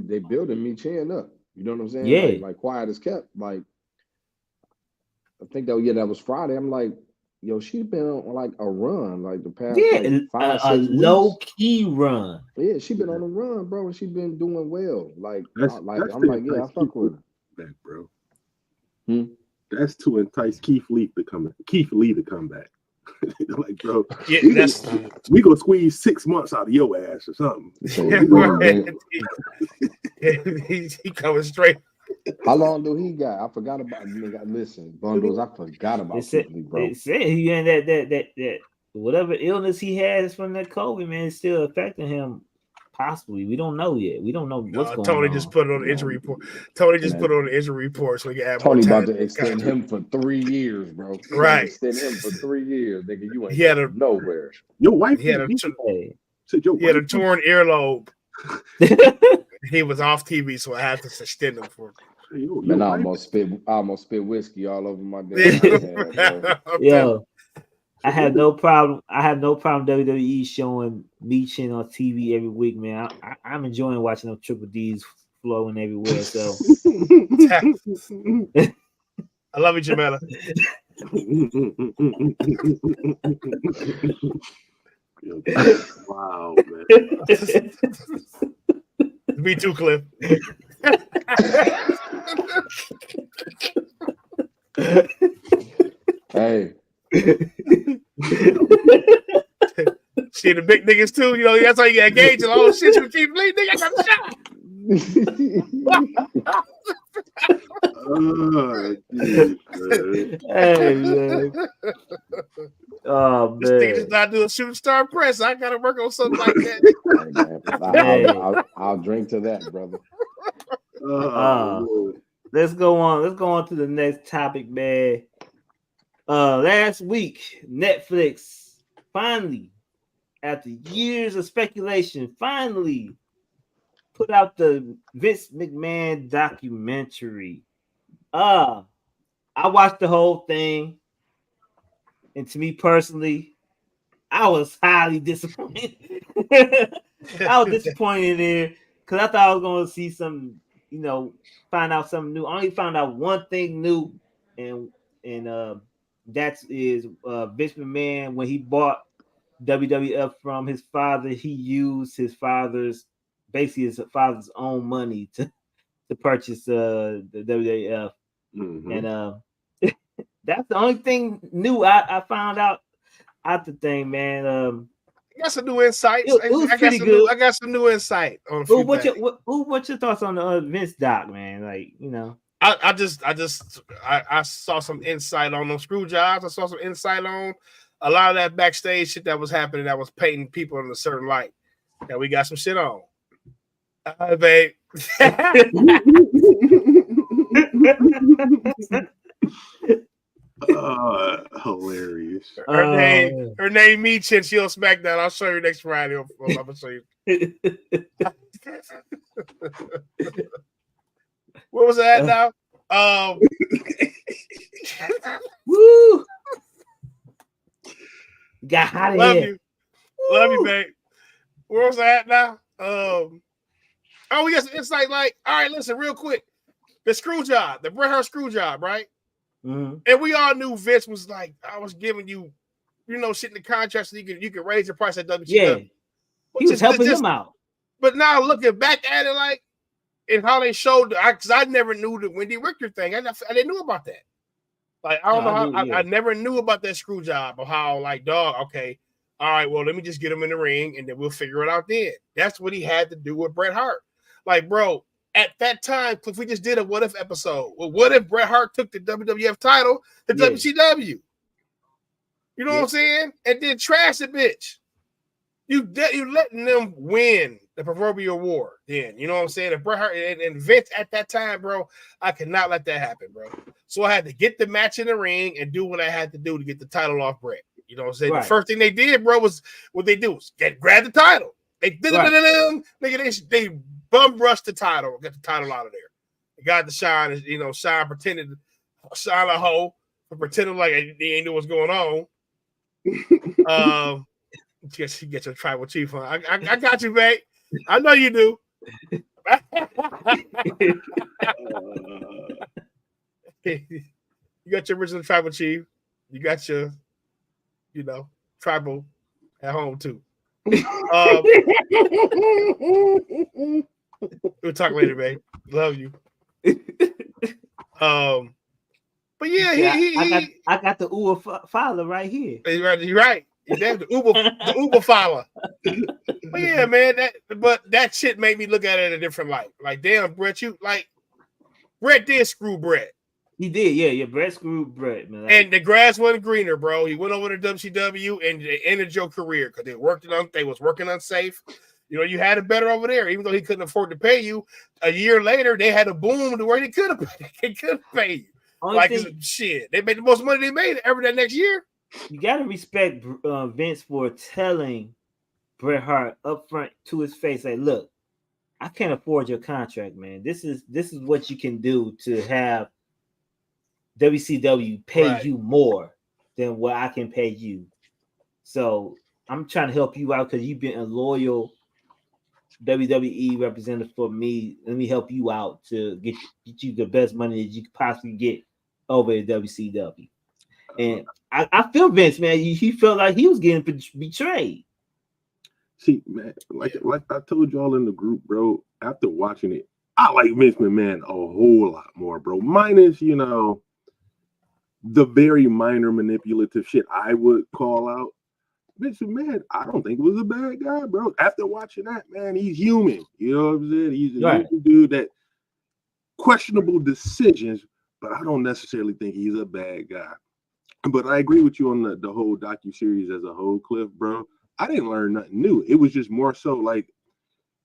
they building me chin up. You know what I'm saying?
Yeah,
like quiet as kept. Like I think that was Friday. I'm like, yo, she's been on like a run, like the past 5, 6 weeks.
Low key run.
Yeah, she been on a run, bro, and she been doing well. Like I'm like, yeah, I fuck with her.
Back, bro. That's to entice Keith Lee to come back. Like, bro, we gonna squeeze 6 months out of your ass or something. So,
he coming straight.
How long do he got? I forgot about listen, bundles. I forgot about Keith, bro.
They said he in that whatever illness he has from that COVID, man, is still affecting him. Possibly, we don't know yet. We don't know what's going on.
Tony just put it on the injury report. Tony just put it on the injury report so we can add
Tony
more time.
about to extend him for 3 years, bro.
Right,
extend him for 3 years, nigga. You ain't nowhere.
Your wife
he had a torn earlobe. He was off TV, so I had to extend him for.
Man, I almost spit whiskey all over my damn head,
Yo. I have no problem. WWE showing me chin on TV every week, man. I'm enjoying watching them Triple D's flowing everywhere. So
I love you, Jamela.
Wow, man.
Me too, Clif.
Hey.
See the big niggas too, you know. That's how you get engaged and all the shit. You keep bleeding, nigga. I got the shot.
Hey man. Oh man.
This nigga just not doing shooting star press. I gotta work on something like that.
I'll drink to that, brother.
Let's go on. Let's go on to the next topic, man. Last week, Netflix finally, after years of speculation, finally put out the Vince McMahon documentary. I watched the whole thing, and to me personally, I was highly disappointed. I was disappointed in it because I thought I was going to see some, find out something new. I only found out one thing new, and that is Vince McMahon, when he bought WWF from his father, he used his father's own money to purchase the WWF. And that's the only thing new I found out the thing, man.
I got some new insights.
It was pretty good.
I got some new insight on.
What's your thoughts on the Vince doc, man? Like,
I saw some insight on those screw jobs. I saw some insight on a lot of that backstage shit that was happening that was painting people in a certain light. That we got some shit on. Babe.
Hilarious.
Her name Meech, and she on SmackDown. I'll show you next Friday. I'm gonna show you. What was that now?
Woo! Got hot of
Love
here.
you. Love you, babe. Where was I at now? Oh, yes, it's like, all right, listen, real quick. The screw job, the Bret Hart screw job, right?
Mm-hmm.
And we all knew Vince was like, I was giving you, shit in the contract so you can raise your price at WCW.
Yeah. He was helping him out.
But now looking back at it, like, and how they showed, because I never knew the Wendy Richter thing. I didn't know about that. Like, I don't know how, I never knew about that screw job or how, like, dog, okay, all right, well, let me just get him in the ring and then we'll figure it out then. That's what he had to do with Bret Hart. Like, bro, at that time, if we just did a what if episode, well, what if Bret Hart took the WWF title to WCW? You know what I'm saying? And then trash the bitch. You letting them win the proverbial war. Then you know what I'm saying? If Bret Hart and Vince at that time, bro, I could not let that happen, bro. So I had to get the match in the ring and do what I had to do to get the title off Bret. You know what I'm saying? Right. The first thing they did, bro, was what they do was grab the title. They they bum rushed the title, get the title out of there. They got the Shine, Shine pretended Shine a hoe, pretending like they ain't know what's going on. Get your tribal chief on. I got you, mate. I know you do. You got your original tribal chief. You got your, tribal at home too. We'll talk later, babe. Love you. But yeah,
I got the Uber father right here.
You're right. That's the Uber follower. But yeah, man, that shit made me look at it in a different light. Like, damn, Bret, Bret did screw Bret.
He did, yeah. Bret screwed Bret, man.
And the grass wasn't greener, bro. He went over to WCW and they ended your career because they was working unsafe. You had it better over there, even though he couldn't afford to pay you. A year later, they had a boom to where they could have paid you. Shit, they made the most money they made ever that next year.
You got to respect Vince for telling Bret Hart up front to his face, like, look, I can't afford your contract, man. This is what you can do to have WCW pay you more than what I can pay you. So I'm trying to help you out because you've been a loyal WWE representative for me. Let me help you out to get you the best money that you could possibly get over at WCW. And I feel Vince, man. He felt like he was getting betrayed.
See, man, like I told y'all in the group, bro, after watching it, I like Vince McMahon a whole lot more, bro. Minus, the very minor manipulative shit I would call out. Vince McMahon, I don't think was a bad guy, bro. After watching that, man, he's human. You know what I'm saying? He's a human dude that questionable decisions, but I don't necessarily think he's a bad guy. But I agree with you on the whole docuseries as a whole, Cliff, bro. I didn't learn nothing new. It was just more so like,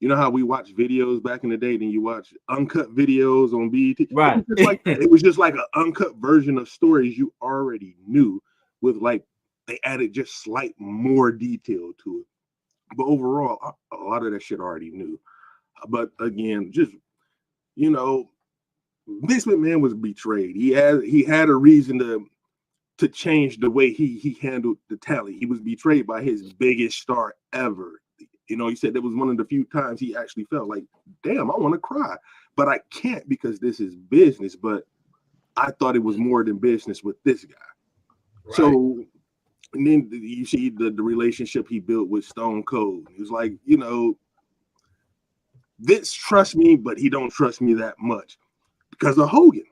you know how we watch videos back in the day, then you watch uncut videos on BET?
Right.
It was just like an uncut version of stories you already knew with like, they added just slight more detail to it. But overall, a lot of that shit I already knew. But again, just, Vince McMahon was betrayed. He had a reason to change the way he handled the talent. He was betrayed by his biggest star ever. He said that was one of the few times he actually felt like, damn, I want to cry, but I can't because this is business. But I thought it was more than business with this guy. Right. So, and then you see the relationship he built with Stone Cold. He was like, Vince trusts me, but he don't trust me that much because of Hogan.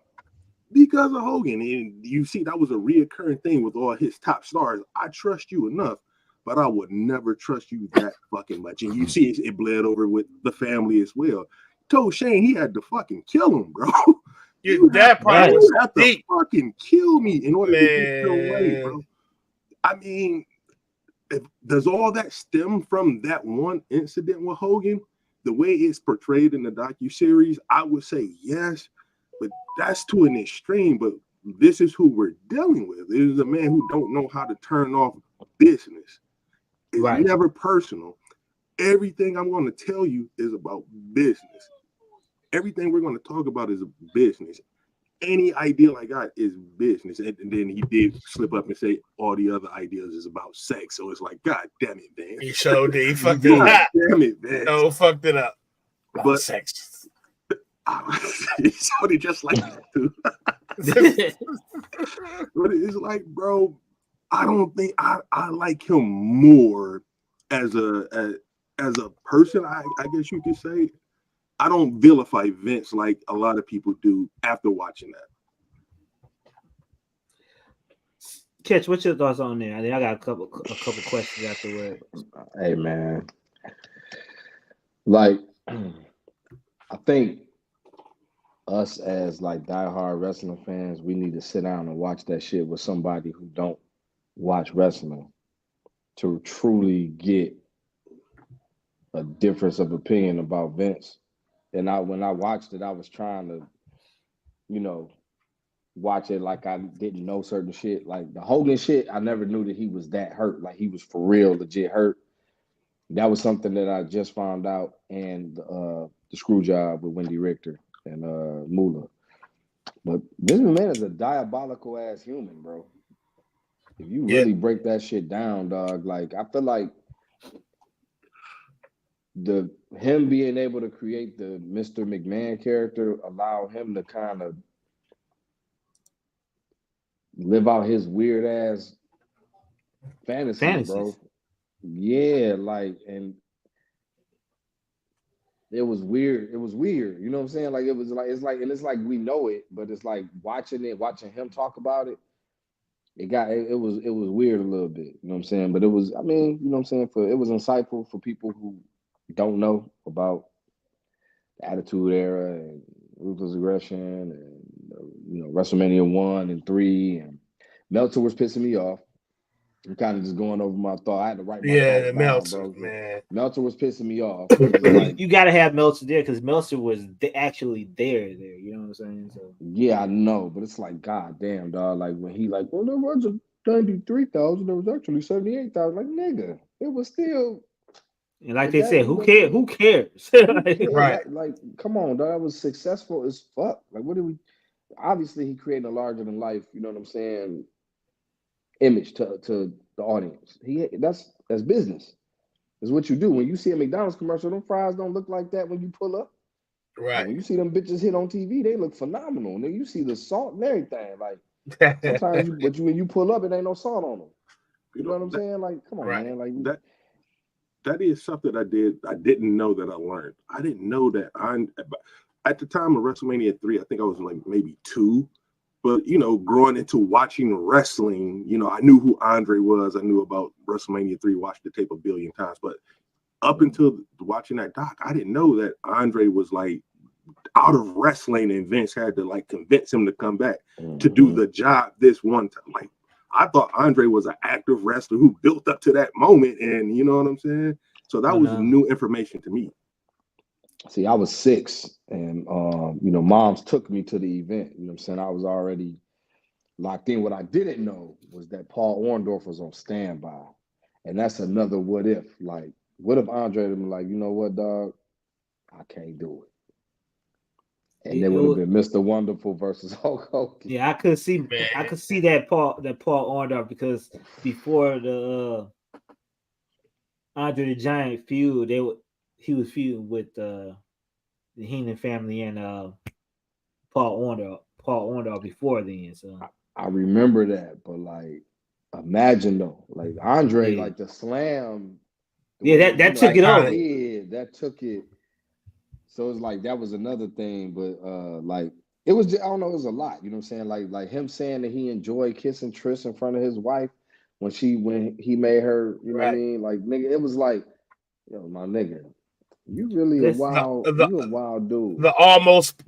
And you see, that was a reoccurring thing with all his top stars. I trust you enough, but I would never trust you that fucking much. And you see it bled over with the family as well. Told Shane he had to fucking kill him, bro.
That part was
deep. To fucking kill me in order to get your way, bro. I mean, does all that stem from that one incident with Hogan? The way it's portrayed in the docuseries, I would say yes. But that's to an extreme. But this is who we're dealing with. It is a man who don't know how to turn off business. It's
Right.
never personal. Everything I'm going to tell you is about business. Everything we're going to talk about is business. Any idea I got is business. And then he did slip up and say all the other ideas is about sex. So it's like, God damn it, man.
He showed it. He fucked
did.
it up.
Damn it, man.
No, fucked it up.
But
Sex.
he showed it just like that, too. But it's like, bro, I don't think I like him more as a person, I guess you could say. I don't vilify Vince like a lot of people do after watching that.
Ketch, what's your thoughts on there? I got a couple questions afterward.
Hey man, like I think us as like diehard wrestling fans, we need to sit down and watch that shit with somebody who don't watch wrestling to truly get a difference of opinion about Vince. And when I watched it, I was trying to, watch it like I didn't know certain shit. Like the Hogan shit, I never knew that he was that hurt. Like he was for real, legit hurt. That was something that I just found out. And the screw job with Wendy Richter and Moolah. But Vince McMahon is a diabolical ass human, bro. If you really break that shit down, dog, like I feel like him being able to create the Mr. McMahon character allowed him to kind of live out his weird ass fantasies, bro. Yeah, like, and it was weird. It was weird. You know what I'm saying? Like it's like we know it, but it's like watching him talk about it. It was weird a little bit. You know what I'm saying? But it was, I mean, you know what I'm saying? It was insightful for people who don't know about the Attitude Era and Ruthless Aggression and WrestleMania 1 and 3, and Meltzer was pissing me off. I'm kind of just going over my thought. I had to write my thoughts down,
Meltzer,
bro.
man.
Meltzer was pissing me off. Like,
you got to have Meltzer there because Meltzer was actually there. You know what I'm saying? So
yeah, I know, but it's like, God damn, dog. Like when he like, well, there wasn't 93,000. There was actually 78,000. Like, nigga, it was still.
And like they said, who cares? Who cares?
Right.
Like, come on, dog. That was successful as fuck. Like, what did we? Obviously, he created a larger than life. You know what I'm saying? Image to the audience. That's business. Is what you do. When you see a McDonald's commercial, them fries don't look like that when you pull up.
Right.
When you see them bitches hit on TV, they look phenomenal. And then you see the salt and everything. Like sometimes, when you pull up, it ain't no salt on them. You know what I'm saying? Like, come on, man. Like
that is something I didn't know that I learned. I didn't know that at the time of WrestleMania 3, I think I was like maybe 2. But, growing into watching wrestling, I knew who Andre was. I knew about WrestleMania 3, watched the tape a billion times. But up until watching that doc, I didn't know that Andre was like out of wrestling and Vince had to like convince him to come back to do the job this one time. Like, I thought Andre was an active wrestler who built up to that moment. And you know what I'm saying? So that was new information to me.
See, I was 6 and, moms took me to the event. You know what I'm saying? I was already locked in. What I didn't know was that Paul Orndorff was on standby. And that's another what if. Like, what if Andre had been like, you know what, dog? I can't do it. And it would have been Mr. Wonderful versus Hulk Hogan.
Yeah, I could see that Paul Orndorff, because before the Andre the Giant feud, he was feuding with the Heenan family and Paul Orndorff before then. So
I remember that, but like, imagine though, like Andre, like the slam.
That took it over.
Yeah, that took it. So it's like that was another thing, but like it was just, I don't know, it was a lot. You know what I'm saying? Like him saying that he enjoyed kissing Trish in front of his wife when he made her. You know what I mean? Like, nigga, it was like, yo, my nigga. You really a wild dude.
The almost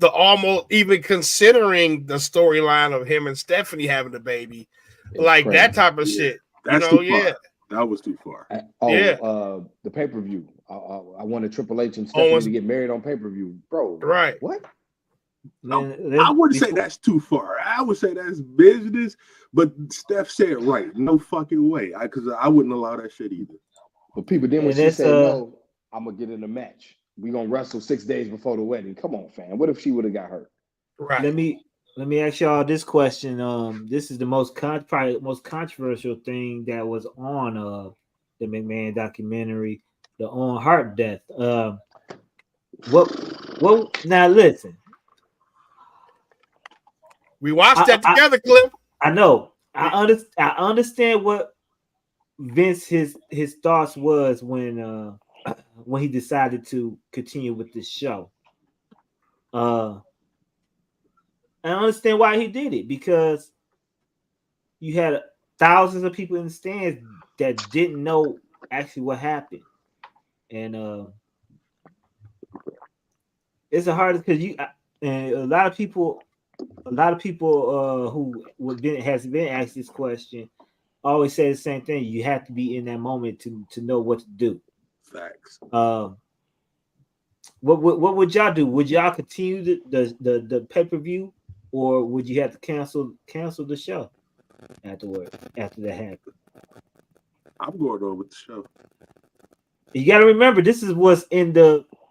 even considering the storyline of him and Stephanie having the baby, it's like crazy. That type of shit.
That's too far. That was too far.
The pay-per-view. I wanted Triple H and Stephanie to get married on pay-per-view, bro.
Right.
What?
I wouldn't say that's too far. I would say that's business. But Steph said right. No fucking way. Because I wouldn't allow that shit either.
But people, then when she said no, I'm gonna get in a match. We gonna wrestle 6 days before the wedding. Come on, fam. What if she would have got hurt?
Right. Let me ask y'all this question. This is the probably most controversial thing that was on the McMahon documentary, the Owen Hart death. What? Now listen.
We watched that together, Clif.
I know. I understand what Vince his thoughts was when he decided to continue with this show. I understand why he did it, because you had thousands of people in the stands that didn't know actually what happened, and it's the hardest because and a lot of people who has been asked this question always say the same thing. You have to be in that moment to know what to do.
Facts.
What would y'all do? Would y'all continue the pay-per-view, or would you have to cancel the show after that happened?
I'm going on with the show.
You got to remember, this was in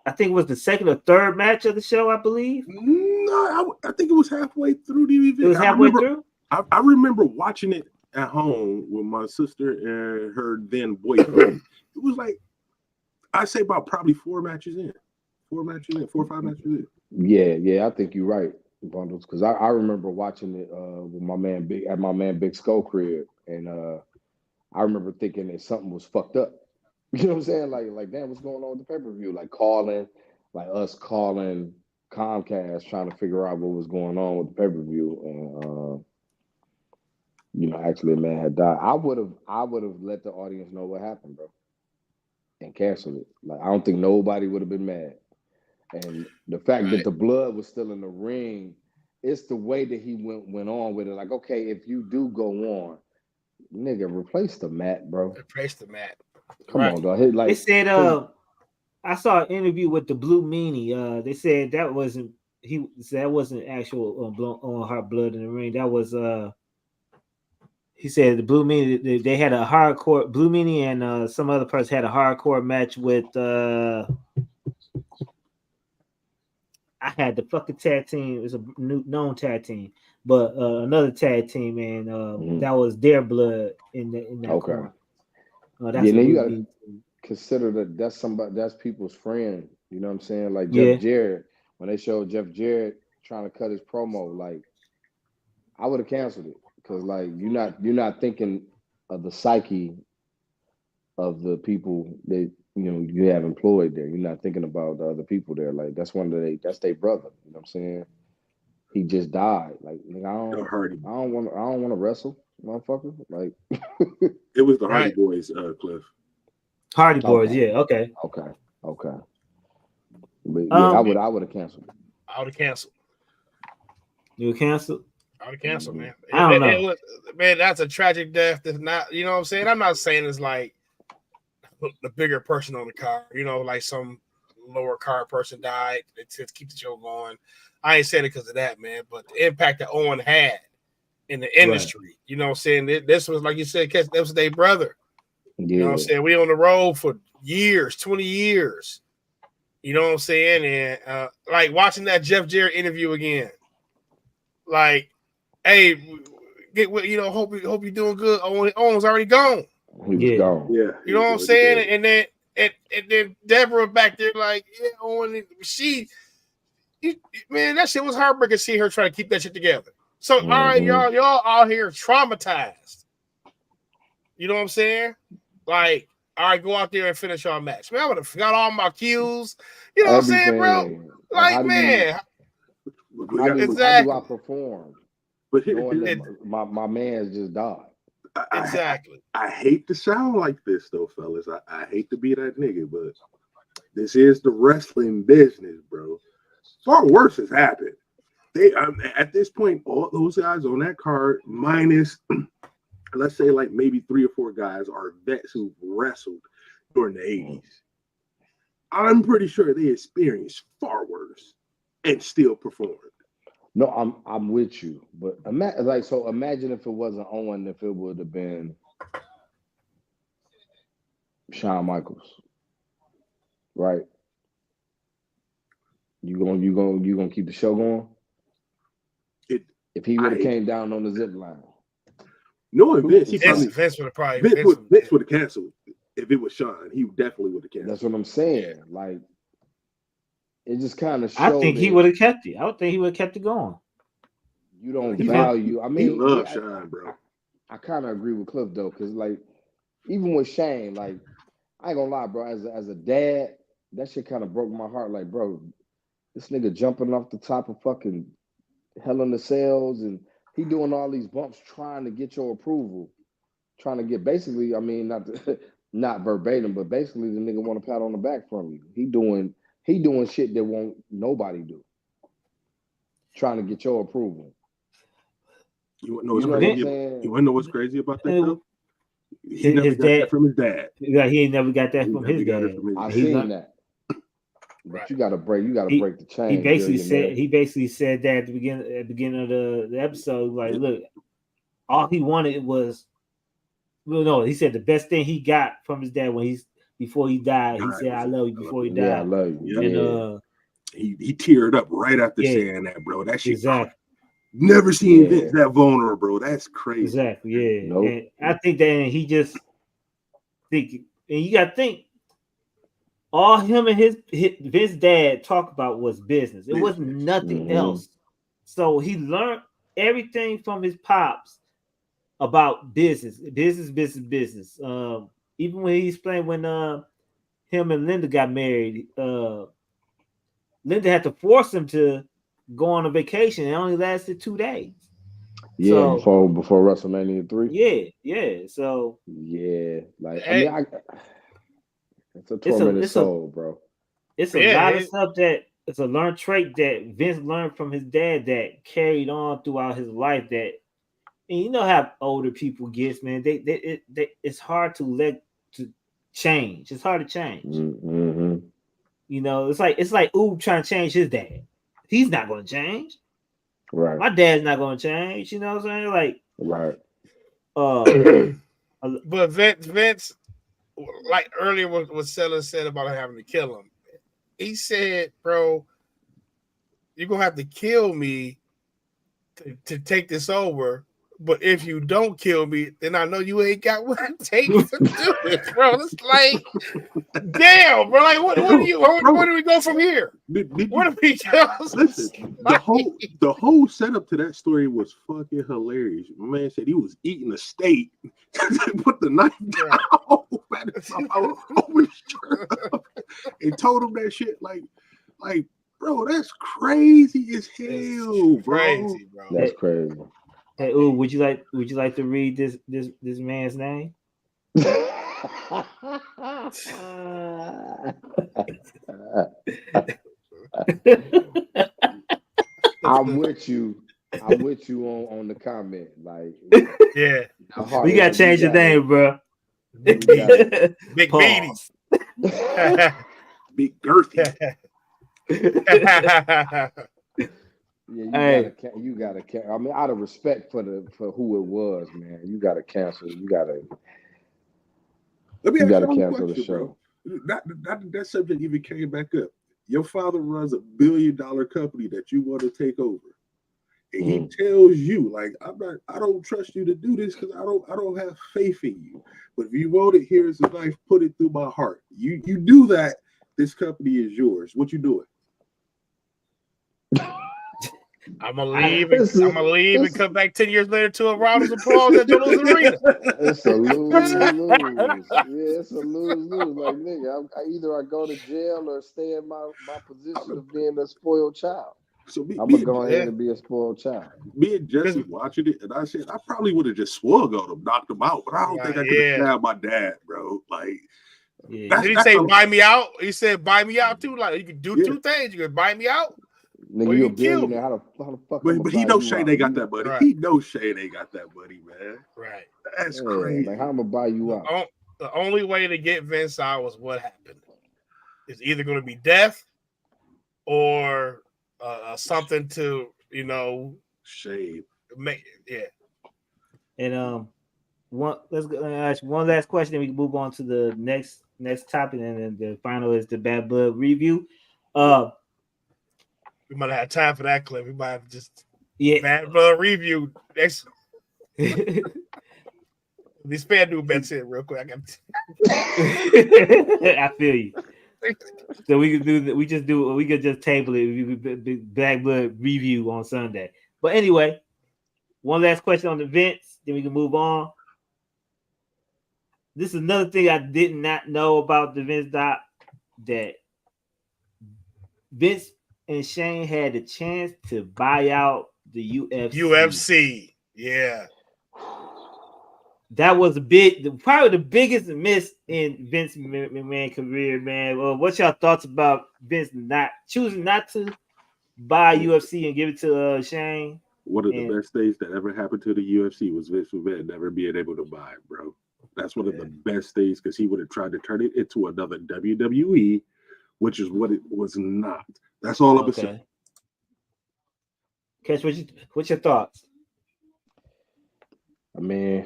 I think it was the second or third match of the show, I believe.
No, I think it was halfway through the event.
It was halfway through?
I remember watching it at home with my sister and her then boyfriend. It was like, I'd say about probably 4 matches in. 4 or 5 matches in.
Yeah, I think you're right, Bundles, because I remember watching it with my man Big Skull crib, and I remember thinking that something was fucked up. You know what I'm saying? Like damn, what's going on with the pay-per-view? Like us calling Comcast trying to figure out what was going on with the pay-per-view, and actually a man had died. I would have let the audience know what happened, bro, and canceled it. Like I don't think nobody would have been mad. And the fact that the blood was still in the ring, it's the way that he went on with it. Like, okay, if you do go on, nigga, replace the mat, bro.
Replace the mat.
Come on, dog.
They said, I saw an interview with the Blue Meanie. They said that wasn't actual on Heart blood in the ring. That was he said the Blue Meanie, they had a hardcore Blue Meanie and some other person had a hardcore match with I had the fucking tag team. It was a known tag team, but another tag team, and that was their blood in that corner.
That's you gotta consider that's people's friend. You know what I'm saying? Like Jeff Jarrett, when they showed Jeff Jarrett trying to cut his promo, like I would have canceled it, because like you're not thinking of the psyche of the people that you have employed there. You're not thinking about the other people there. Like that's their brother. You know what I'm saying? He just died. Like I don't want to wrestle, motherfucker. Like
it was the Hardy Boys, Cliff.
Hardy Boys, yeah. Okay.
But yeah, I would have canceled.
I would have canceled.
You would cancel?
I would have canceled, man.
I don't know.
Man, that's a tragic death. That's not, you know what I'm saying? I'm not saying it's like the bigger person on the car, like some lower car person died to keep the show going. I ain't saying it because of that, man, but the impact that Owen had in the industry, you know what I'm saying? This was, like you said, that was their brother. Yeah. You know what I'm saying? We on the road for years, 20 years. You know what I'm saying? And like watching that Jeff Jarrett interview again, like, hey, hope you're doing good. Owen's already gone.
He was gone.
Yeah.
You know what I'm saying? And then Deborah back there, like, yeah, Owen, man, that shit was heartbreaking to see her try to keep that shit together. So, all right, y'all out here traumatized. You know what I'm saying? Like, all right, go out there and finish our match. Man, I would have forgot all my cues. You know what I'm saying, bro? Like, man.
How do I perform?
But
knowing that my man's just died.
Exactly.
I hate to sound like this, though, fellas. I hate to be that nigga, but this is the wrestling business, bro. Far worse has happened. At this point, all those guys on that card, minus, let's say, like maybe 3 or 4 guys, are vets who wrestled during the 80s. I'm pretty sure they experienced far worse and still performed.
No, I'm with you, but imagine if it wasn't Owen, if it would have been Shawn Michaels, right? You gonna keep the show going? If he would have came down on the zip line,
knowing Vince,
Vince would have probably
Vince would have canceled. If it was Shawn, he definitely would have canceled.
That's what I'm saying. Yeah. Like, it just kind of
I think he would have kept it. I would think he would have kept it going.
You don't value. I mean,
he loves Shawn, bro.
I kind of agree with Cliff though, because like, even with Shane, like, I ain't gonna lie, bro. As a dad, that shit kind of broke my heart. Like, bro, this nigga jumping off the top of fucking Hell in the Cells, and he doing all these bumps trying to get your approval, trying to get basically. I mean, not verbatim, but basically the nigga want a pat on the back from you. He doing shit that won't nobody do, trying to get your approval.
You want to know what's crazy? You want to know what's crazy about that though? He never got that from his dad.
Yeah, he ain't never got that from his dad.
I seen that. But you gotta break the chain.
He basically said that at the beginning of the episode. Like, look, all he wanted was, well, no, he said the best thing he got from his dad before he died. He said, "I love you" before he died.
Yeah, I love you.
And
he teared up right after saying that, bro. That shit.
Exactly.
Never seen Vince that vulnerable, bro. That's crazy.
Exactly. Yeah.
Nope.
And I think that he just think, and you got to think, all him and his Vince's dad talk about was business. It wasn't nothing else. So he learned everything from his pops about business. Even when he explained when him and Linda got married, Linda had to force him to go on a vacation. It only lasted 2 days.
Yeah, so, before WrestleMania 3.
Yeah. So
like I mean, it's a tormented soul, bro.
It's a lot of stuff that it's a learned trait that Vince learned from his dad that carried on throughout his life. That, and you know how older people gets, man. They it's hard to change. It's hard to change.
Mm-hmm.
You know, it's like Oob trying to change his dad. He's not going to change.
Right.
My dad's not going to change. You know what I'm saying? Like,
right.
But Vince, like earlier, what Sellers said about having to kill him. He said, "Bro, you're gonna have to kill me to take this over. But if you don't kill me, then I know you ain't got what it takes to do it, bro." It's like, damn, bro. Like, where do we go from here? Where do we go?
Listen, the whole setup to that story was fucking hilarious. My man said he was eating a steak, put the knife down, and told him that shit like, bro, that's crazy as hell, bro.
Crazy, bro.
That's crazy.
Hey, ooh, would you like to read this man's name?
I'm with you on the comment. Like,
yeah,
we gotta change the name, bro.
Big beanies.
Big girthy.
Yeah, you gotta. I mean, out of respect for who it was, man, you gotta cancel. You gotta cancel the show.
That subject even came back up. Your father runs $1 billion company that you want to take over, and he tells you, like, I don't trust you to do this because I don't have faith in you. But if you want it, here's the knife. Put it through my heart. You do that. This company is yours. What you doing?
I'm gonna leave and come back 10 years later to a round of applause at Joe's Arena.
It's a lose-lose. Yeah, it's a lose-lose. Like, nigga, either I go to jail or stay in my position of being a spoiled child.
So
I'm gonna go ahead and be a spoiled child.
Me and Jesse watching it, and I said I probably would have just swung on him, knocked him out, but I don't think I could have stabbed my dad, bro. Like,
did he say buy me out? He said buy me out too. Like, you can do two things. You can buy me out.
Nigga, you a billionaire. How the fuck?
But he knows Shay they got that money. Right. He knows Shay they got that money, man.
Right.
That's crazy.
Like, how I'm gonna buy you out?
The only way to get Vince out was what happened. It's either going to be death or something to You know,
Shade.
Yeah.
And let's ask one last question, then we can move on to the next topic, and then the final is the Bad Blood review.
We might have time for that clip. We might have just
Bad
Blood review. These FanDuel bets in real quick.
I feel you. So we could do that. We could just table it. We could Bad Blood review on Sunday. But anyway, one last question on the Vince, then we can move on. This is another thing I did not know about the Vince doc, that Vince and Shane had the chance to buy out the UFC.
Yeah.
That was probably the biggest miss in Vince McMahon career, man. Well, what's your thoughts about Vince choosing not to buy UFC and give it to Shane?
One of the best things that ever happened to the UFC was Vince McMahon never being able to buy it, bro. That's one of the best things, because he would have tried to turn it into another WWE, which is what it was not. That's all I'm saying.
Ketch, what's your thoughts?
I mean,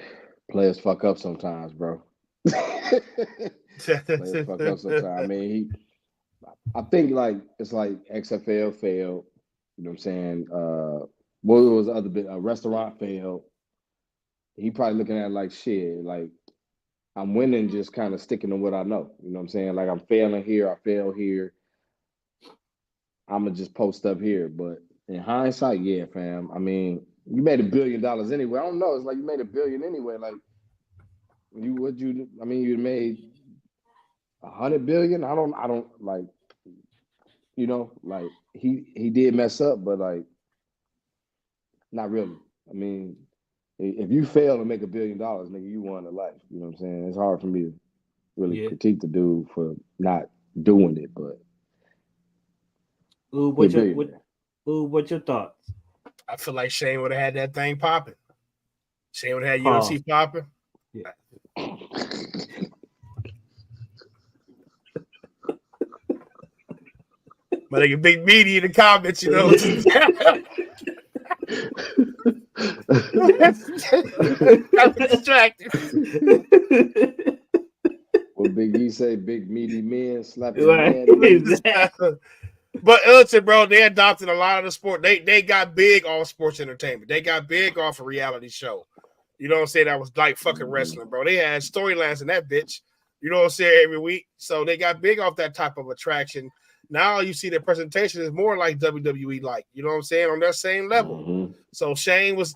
players fuck up sometimes, bro. Players fuck up sometimes. I mean, I think like it's like XFL failed. You know what I'm saying? What was the other bit? A restaurant failed. He probably looking at it like shit. Like, I'm winning, just kind of sticking to what I know. You know what I'm saying? Like, I'm failing here, I fail here. I'm gonna just post up here. But in hindsight, yeah, fam. I mean, you made $1 billion anyway. I don't know. It's like you made $1 billion anyway. Like, you made 100 billion. I don't like, you know, like he did mess up, but like, not really. I mean, if you fail to make $1 billion, nigga, you won in life. You know what I'm saying? It's hard for me to really critique the dude for not doing it, but
what's your thoughts?
I feel like Shane would have had that thing popping. Shane would have had UFC popping.
Yeah.
But like a big meaty in the comments, you know. I'm distracted.
What Big E say? Big meaty men slapping man.
But listen, bro, they adopted a lot of the sport. They got big off sports entertainment. They got big off a reality show. You know what I'm saying? That was like fucking wrestling, bro. They had storylines in that bitch. You know what I'm saying? Every week. So they got big off that type of attraction. Now you see their presentation is more like WWE, like, you know what I'm saying, on that same level.
Mm-hmm.
So Shane was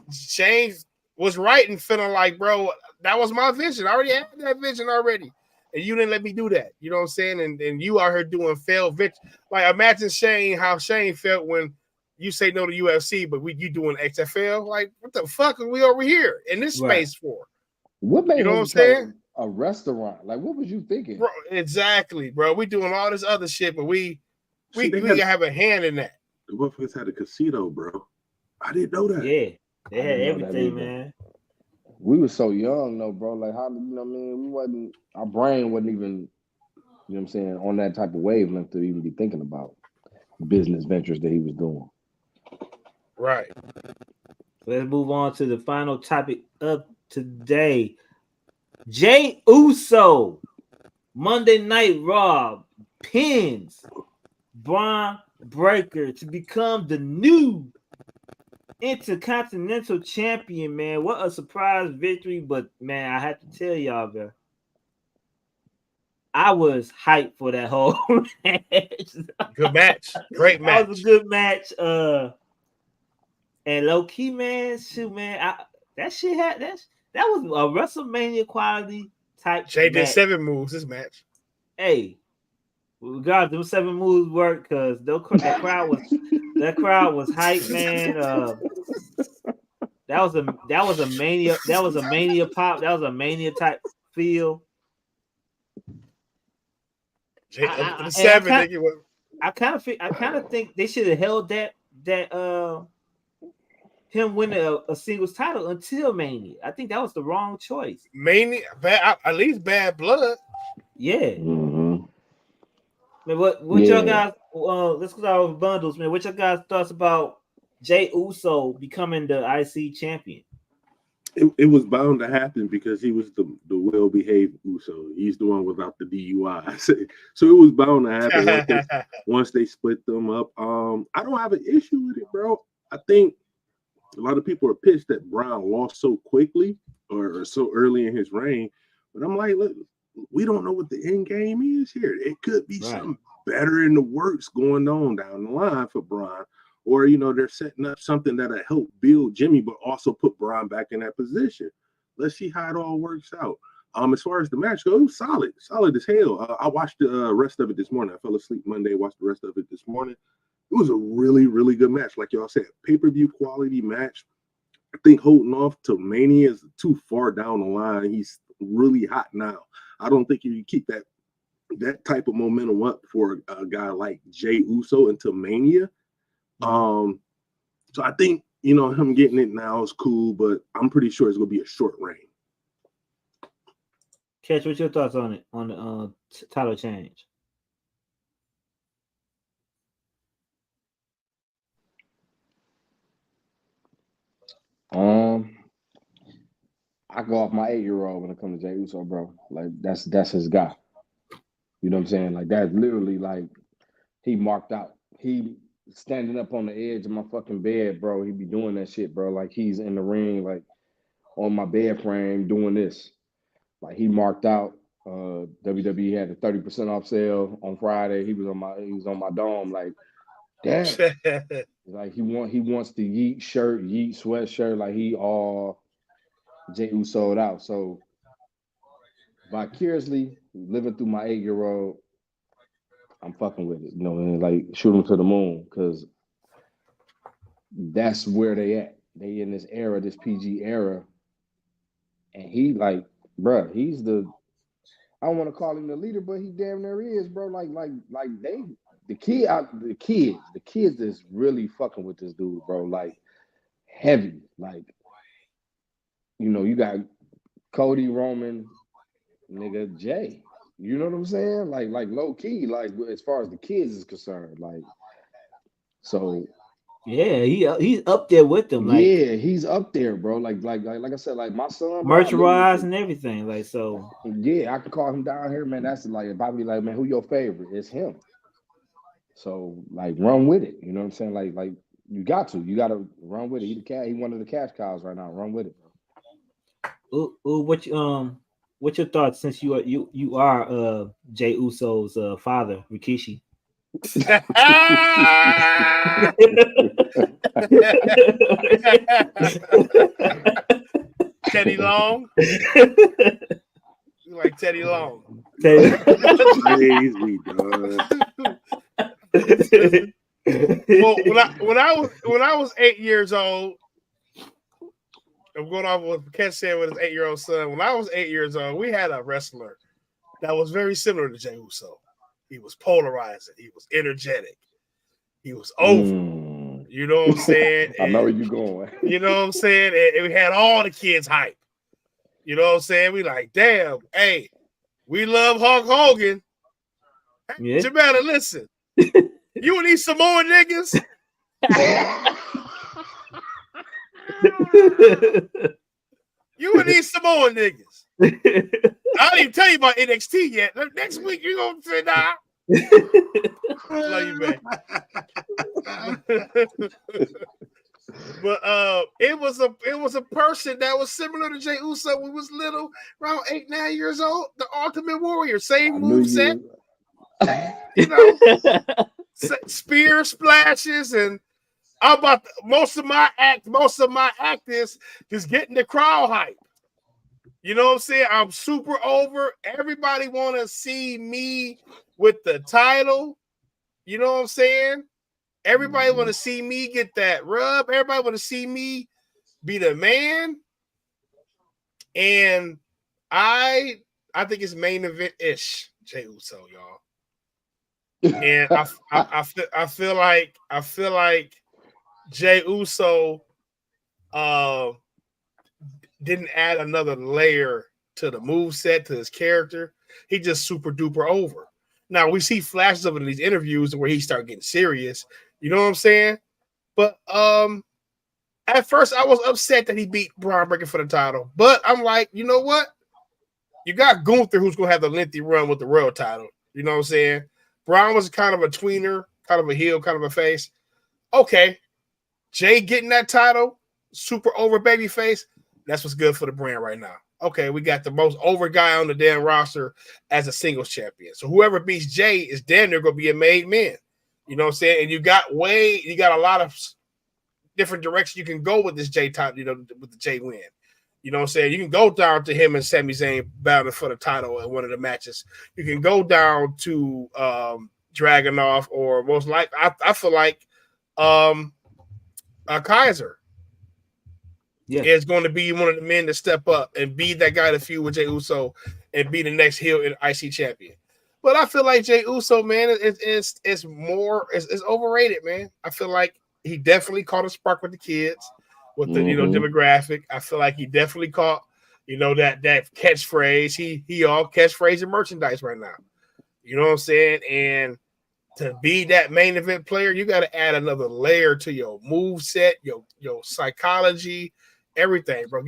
right and feeling like, bro, that was my vision. I already had that vision already. And you didn't let me do that. You know what I'm saying? And you out here doing failed vision. Like, imagine how Shane felt when you say no to UFC, but you doing XFL. Like, what the fuck are we over here in this space for?
What made
you know what I'm saying?
A restaurant? Like, what was you thinking?
Bro, exactly, bro. We doing all this other shit, but we gotta have a hand in that.
The motherfuckers had a casino, bro. I didn't know that.
Yeah, they had everything, man.
We were so young, though, bro. Like, how, you know what I mean? Our brain wasn't even, you know what I'm saying, on that type of wavelength to even be thinking about business ventures that he was doing.
Right.
Let's move on to the final topic of today. Jey Uso, Monday Night Raw, pins Braun Breaker to become the new Intercontinental Champion, man. What a surprise victory. But, man, I have to tell y'all, bro, I was hyped for that whole match.
Good match. Great match.
That was a good match. And low-key, man, shoot, man, that was a WrestleMania quality type.
Jay did 7 moves this match.
Hey, God, them 7 moves work because that crowd was hype, man. That was a mania pop. That was a mania type feel. I kind of think they should have held that him winning a singles title until Mania. I think that was the wrong choice.
Mania, at least Bad Blood.
Yeah.
Mm-hmm.
Man, what y'all guys? Let's go over bundles, man. What y'all guys thoughts about Jey Uso becoming the IC champion?
It was bound to happen because he was the well-behaved Uso. He's the one without the DUI. So it was bound to happen once they split them up. I don't have an issue with it, bro. I think a lot of people are pissed that Brown lost so quickly or so early in his reign. But I'm like, look, we don't know what the end game is here. It could be something better in the works going on down the line for Braun. Or, they're setting up something that'll help build Jimmy, but also put Braun back in that position. Let's see how it all works out. As far as the match goes, it was solid as hell. I watched the rest of it this morning. I fell asleep Monday, watched the rest of it this morning. It was a really, really good match. Like y'all said, pay-per-view quality match. I think holding off to Mania is too far down the line. He's really hot now. I don't think you can keep that type of momentum up for a guy like Jey Uso until Mania. So I think him getting it now is cool, but I'm pretty sure it's gonna be a short reign.
Ketch, what's your thoughts on it, on the title change?
I go off my 8-year-old when it comes to Jey Uso, bro. Like that's his guy. You know what I'm saying? Like that's literally like he marked out. He standing up on the edge of my fucking bed, bro. He be doing that shit, bro. Like he's in the ring, like on my bed frame doing this. Like he marked out. WWE had a 30% off sale on Friday. He was on my dome. Like, damn. Like he wants the Yeet shirt, Yeet sweatshirt. Like he all Jey Uso sold out. So vicariously living through my 8-year-old, I'm fucking with it. And like shoot him to the moon because that's where they at. They in this era, this PG era, and he like, bruh, he's the. I don't want to call him the leader, but he damn near is, bro. Like the kids that's really fucking with this dude, bro. Like heavy, like you got Cody, Roman, nigga, Jay. You know what I'm saying? Like low key, like as far as the kids is concerned, like so.
Yeah, he's up there with them. Like,
yeah, he's up there, bro. Like I said, like my son,
merch wise and everything. Like so.
Yeah, I can call him down here, man. That's like if I be like, man, who your favorite? It's him. So like, run with it. You know what I'm saying? Like you got to run with it. He one of the cash cows right now. Run with it.
What's your thoughts since you are Jey Uso's father, Rikishi?
Teddy Long. You like Teddy Long.
Crazy, dog.
Well, when I was 8 years old, I'm going off what Ketch said with his 8-year-old son. When I was 8 years old, we had a wrestler that was very similar to Jey Uso. He was polarizing. He was energetic. He was over. You know what I'm saying?
I know where you're going.
You know what I'm saying? And we had all the kids hype. You know what I'm saying? We like, damn, hey, we love Hulk Hogan.
Yeah.
Jamaica, listen. You need some more niggas? You would need some more niggas. I didn't even tell you about NXT yet. Next week you're gonna say nah. Love you, man. But it was a person that was similar to Jey Uso when he was little, around 8, 9 years old. The Ultimate Warrior, same moveset. You know, spear splashes, and I'm about most of my act is just getting the crowd hype. You know what I'm saying? I'm super over. Everybody want to see me with the title. You know what I'm saying? Everybody want to see me get that rub. Everybody want to see me be the man. And I think it's main event-ish, Jey Uso, y'all. And I feel like Jey Uso didn't add another layer to the moveset, to his character. He just super duper over. Now we see flashes of it in these interviews where he start getting serious. You know what I'm saying? But at first I was upset that he beat Braun Breaker for the title. But I'm like, you know what? You got Gunther, who's gonna have the lengthy run with the world title. You know what I'm saying? Braun was kind of a tweener, kind of a heel, kind of a face. Okay, Jey getting that title, super over baby face. That's what's good for the brand right now. Okay, we got the most over guy on the damn roster as a singles champion. So whoever beats Jey is damn near gonna be a made man. You know what I'm saying? And you got a lot of different directions you can go with this Jey title, you know, with the Jey win. You know what I'm saying? You can go down to him and Sami Zayn battling for the title in one of the matches. You can go down to Dragunov, or most likely, I feel like Kaiser is going to be one of the men to step up and be that guy to feud with Jey Uso and be the next heel and IC champion. But I feel like Jey Uso, man, is overrated, man. I feel like he definitely caught a spark with the kids, with the demographic. I feel like he definitely caught, that catchphrase. He all catchphrase and merchandise right now. You know what I'm saying? And to be that main event player, you got to add another layer to your move set, your psychology, everything, bro.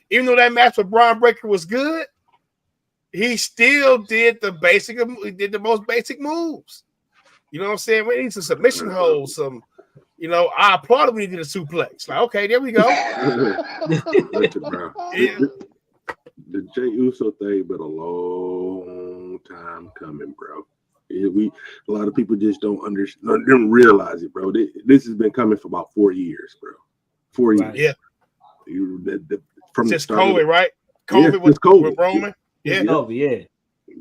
Even though that match with Braun Breaker was good, he still did the most basic moves. You know what I'm saying? We need some submission holds, I applaud him when he did a suplex. Like, okay, there we go.
Listen, bro. The Jey Uso thing been a long time coming, bro. A lot of people just don't realize it, bro. This has been coming for about 4 years, bro. 4 years.
Yeah.
From
since COVID, right? COVID with Roman. Yeah.
COVID, yeah.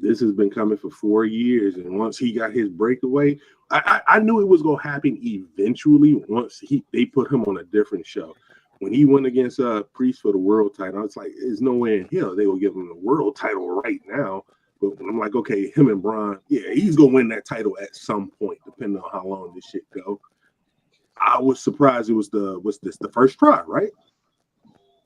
This has been coming for 4 years, and once he got his breakaway, I knew it was gonna happen eventually. Once they put him on a different show, when he went against Priest for the world title, I was like, "There's no way in hell they will give him the world title right now." But I'm like, "Okay, him and Braun, yeah, he's gonna win that title at some point, depending on how long this shit go." I was surprised it was the first try, right?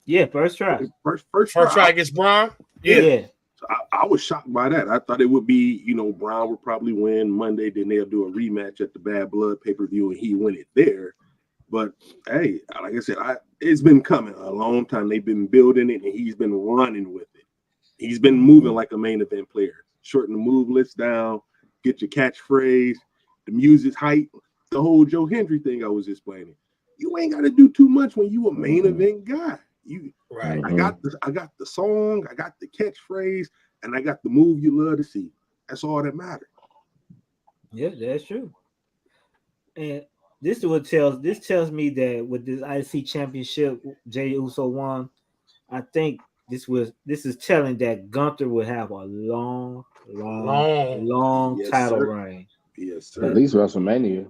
Yeah, first try.
First
try against Braun.
Yeah.
So I was shocked by that. I thought it would be, Braun would probably win Monday, then they'll do a rematch at the Bad Blood pay-per-view, and he win it there. But hey, like I said, it's been coming a long time. They've been building it, and he's been running with it. He's been moving like a main event player. Shorten the move list down, get your catchphrase, the music's height, the whole Joe Hendry thing I was explaining. You ain't got to do too much when you a main event guy.
Right.
I got the song, I got the catchphrase, and I got the move you love to see. That's all that matters.
Yeah, that's true. And this tells me that with this IC championship, Jey Uso won. I think this is telling that Gunther will have a long
Yes,
title
sir.
reign.
Yes, sir.
At least WrestleMania.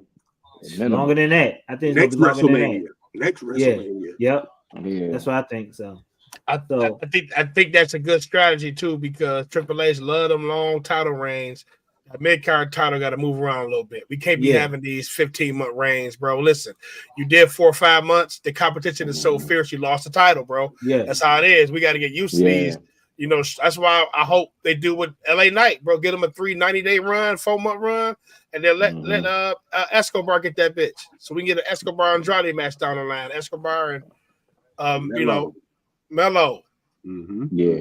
Longer than that. I think
Next
it's longer
WrestleMania.
than that.
Next WrestleMania.
Yep.
Yeah.
That's what I think. So
I think that's a good strategy too, because Triple H love them long title reigns. That mid-card title got to move around a little bit. We can't be having these 15-month reigns, bro. Listen, you did 4 or 5 months. The competition is so fierce, you lost the title, bro.
Yeah,
that's how it is. We got to get used to these. That's why I hope they do with LA Knight, bro. Get them a 90-day run, 4-month run, and then let Escobar get that bitch, so we can get an Escobar Andrade match down the line. Escobar and Melo.
Mm-hmm.
Yeah.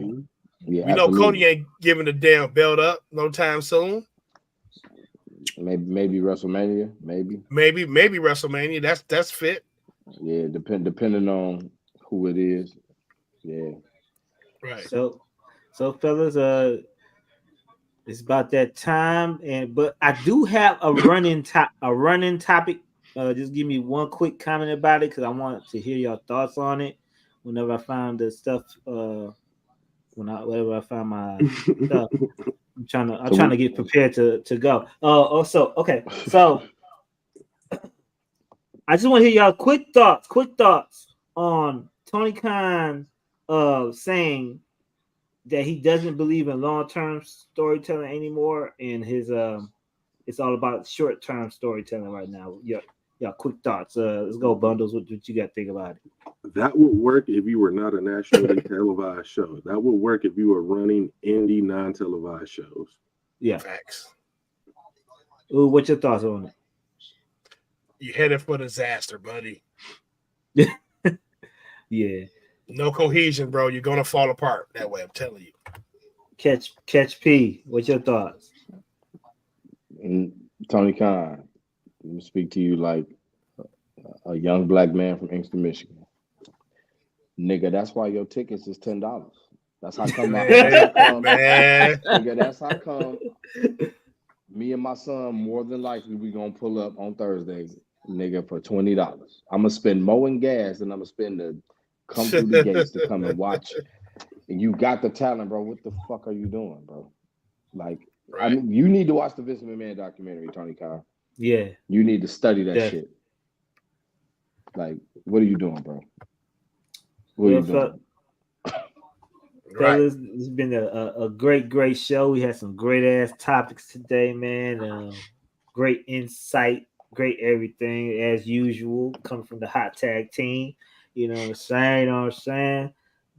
Yeah.
We know Cody ain't giving the damn belt up no time soon.
Maybe WrestleMania. Maybe
WrestleMania. That's fit.
Yeah, depending on who it is. Yeah.
Right.
So fellas, it's about that time, but I do have a running topic. Just give me one quick comment about it because I want to hear your thoughts on it. Whenever I find the stuff, whenever I find my stuff, I'm trying to get prepared to go. Okay. So I just want to hear y'all quick thoughts on Tony Khan saying that he doesn't believe in long-term storytelling anymore, and his it's all about short-term storytelling right now. Yeah, quick thoughts. Let's go, Bundles. What you got to think about it?
That would work if you were not a nationally televised show. That would work if you were running indie non-televised shows.
Yeah.
Facts.
Ooh, what's your thoughts on it?
You headed for disaster, buddy.
Yeah.
No cohesion, bro. You're gonna fall apart that way. I'm telling you.
Ketch P. What's your thoughts?
And Tony Khan, let me speak to you like a young black man from Inkster, Michigan. Nigga, that's why your tickets is $10. That's how come.
Man.
Nigga, that's how come. Me and my son, more than likely, we gonna pull up on Thursday, nigga, for $20. I'm gonna spend more in gas than I'm gonna spend to come through the gates to come and watch. And you got the talent, bro. What the fuck are you doing, bro? Like,
Right.
I mean, you need to watch the Vince McMahon documentary, Tony Khan.
Yeah.
You need to study that
Yeah.
shit. Like, what are you doing, bro? What are you doing?
Right.
Fellas, it's been a great show. We had some great ass topics today, man. Great insight, great everything as usual, coming from the hot tag team. You know what I'm saying?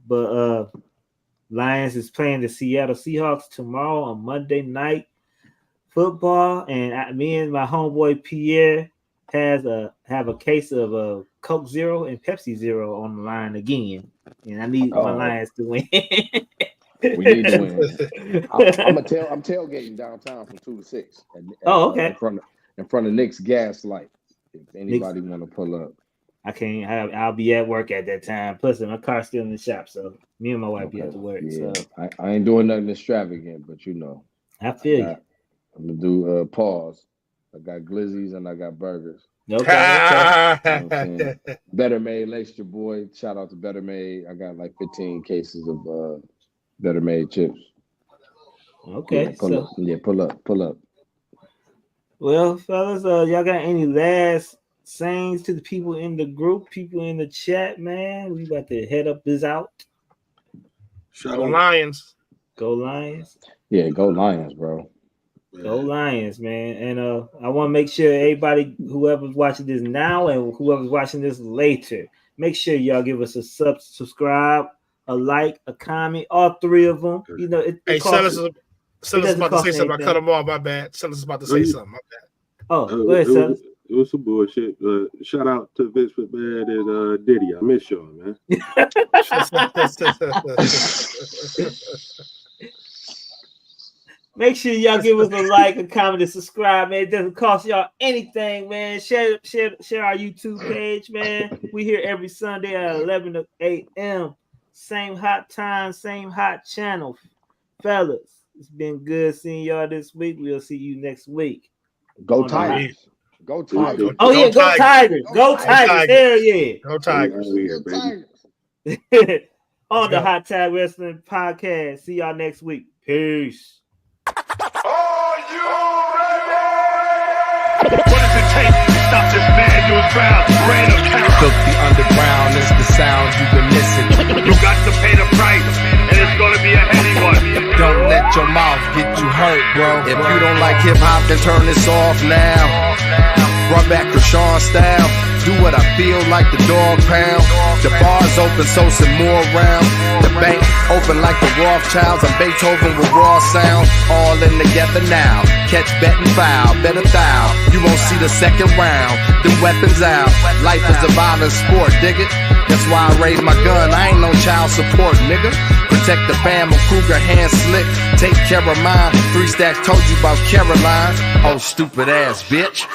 But Lions is playing the Seattle Seahawks tomorrow on Monday night football, and me and my homeboy Pierre have a case of Coke Zero and Pepsi Zero on the line again, and I need my Lions to win.
We need to win. I'm tailgating downtown from 2 to 6.
Okay.
In front of Nick's Gas Light. If anybody want to pull up,
I can't. I'll be at work at that time. Plus, my car's still in the shop, so me and my wife be at the work.
Yeah.
So
I ain't doing nothing extravagant, but you know,
I feel you.
I'm gonna do pause. I got glizzies and I got burgers.
Okay.
You know what I'm saying? Better Made, laced your boy. Shout out to Better Made. I got like 15 cases of Better Made chips.
Okay.
Yeah, pull up.
Well, fellas, y'all got any last sayings to the people in the group, people in the chat, man? We about to head up this out.
Go Lions.
Go Lions.
Yeah, go Lions, bro.
Go Lions, man. And I want to make sure everybody, whoever's watching this now and whoever's watching this later, make sure y'all give us a subscribe, a like, a comment, all three of them. You know,
Sellers is about to say something. I cut him off. My bad. Sellers is about to say something. My bad.
Oh, go ahead, Sellers.
It was some bullshit. Shout out to Vince McMahon and Diddy. I miss y'all, man.
Make sure y'all give us a like, a comment, and subscribe, man. It doesn't cost y'all anything, man. Share our YouTube page, man. We here every Sunday at 11 a.m. Same hot time, same hot channel. Fellas, it's been good seeing y'all this week. We'll see you next week.
Go Tigers. Go Tigers.
Oh, yeah, go Tigers. Go Tigers. Hell yeah.
Go Tigers.
On the Hot Tag Wrestling Podcast. See y'all next week. Peace.
Are you ready? What does it take to stop this manual crowd? Reign of terror.
Filthy underground is the sound you've been missing.
You got to pay the price, and it's gonna be a heavy one.
Don't let your mouth get you hurt, bro. If you don't like hip hop, then turn this off now. Run back Rashawn style. Do what I feel like the dog pound. The bar's open, so some more round. The bank open like the Rothschilds. I'm Beethoven with raw sound. All in together now. Catch, bet, and foul. Better thou. You won't see the second round. Them weapons out. Life is a violent sport, dig it? That's why I raise my gun. I ain't no child support, nigga. Protect the fam of Kruger, hand slick. Take care of mine. 3 stacks told you about Caroline. Oh, stupid ass bitch.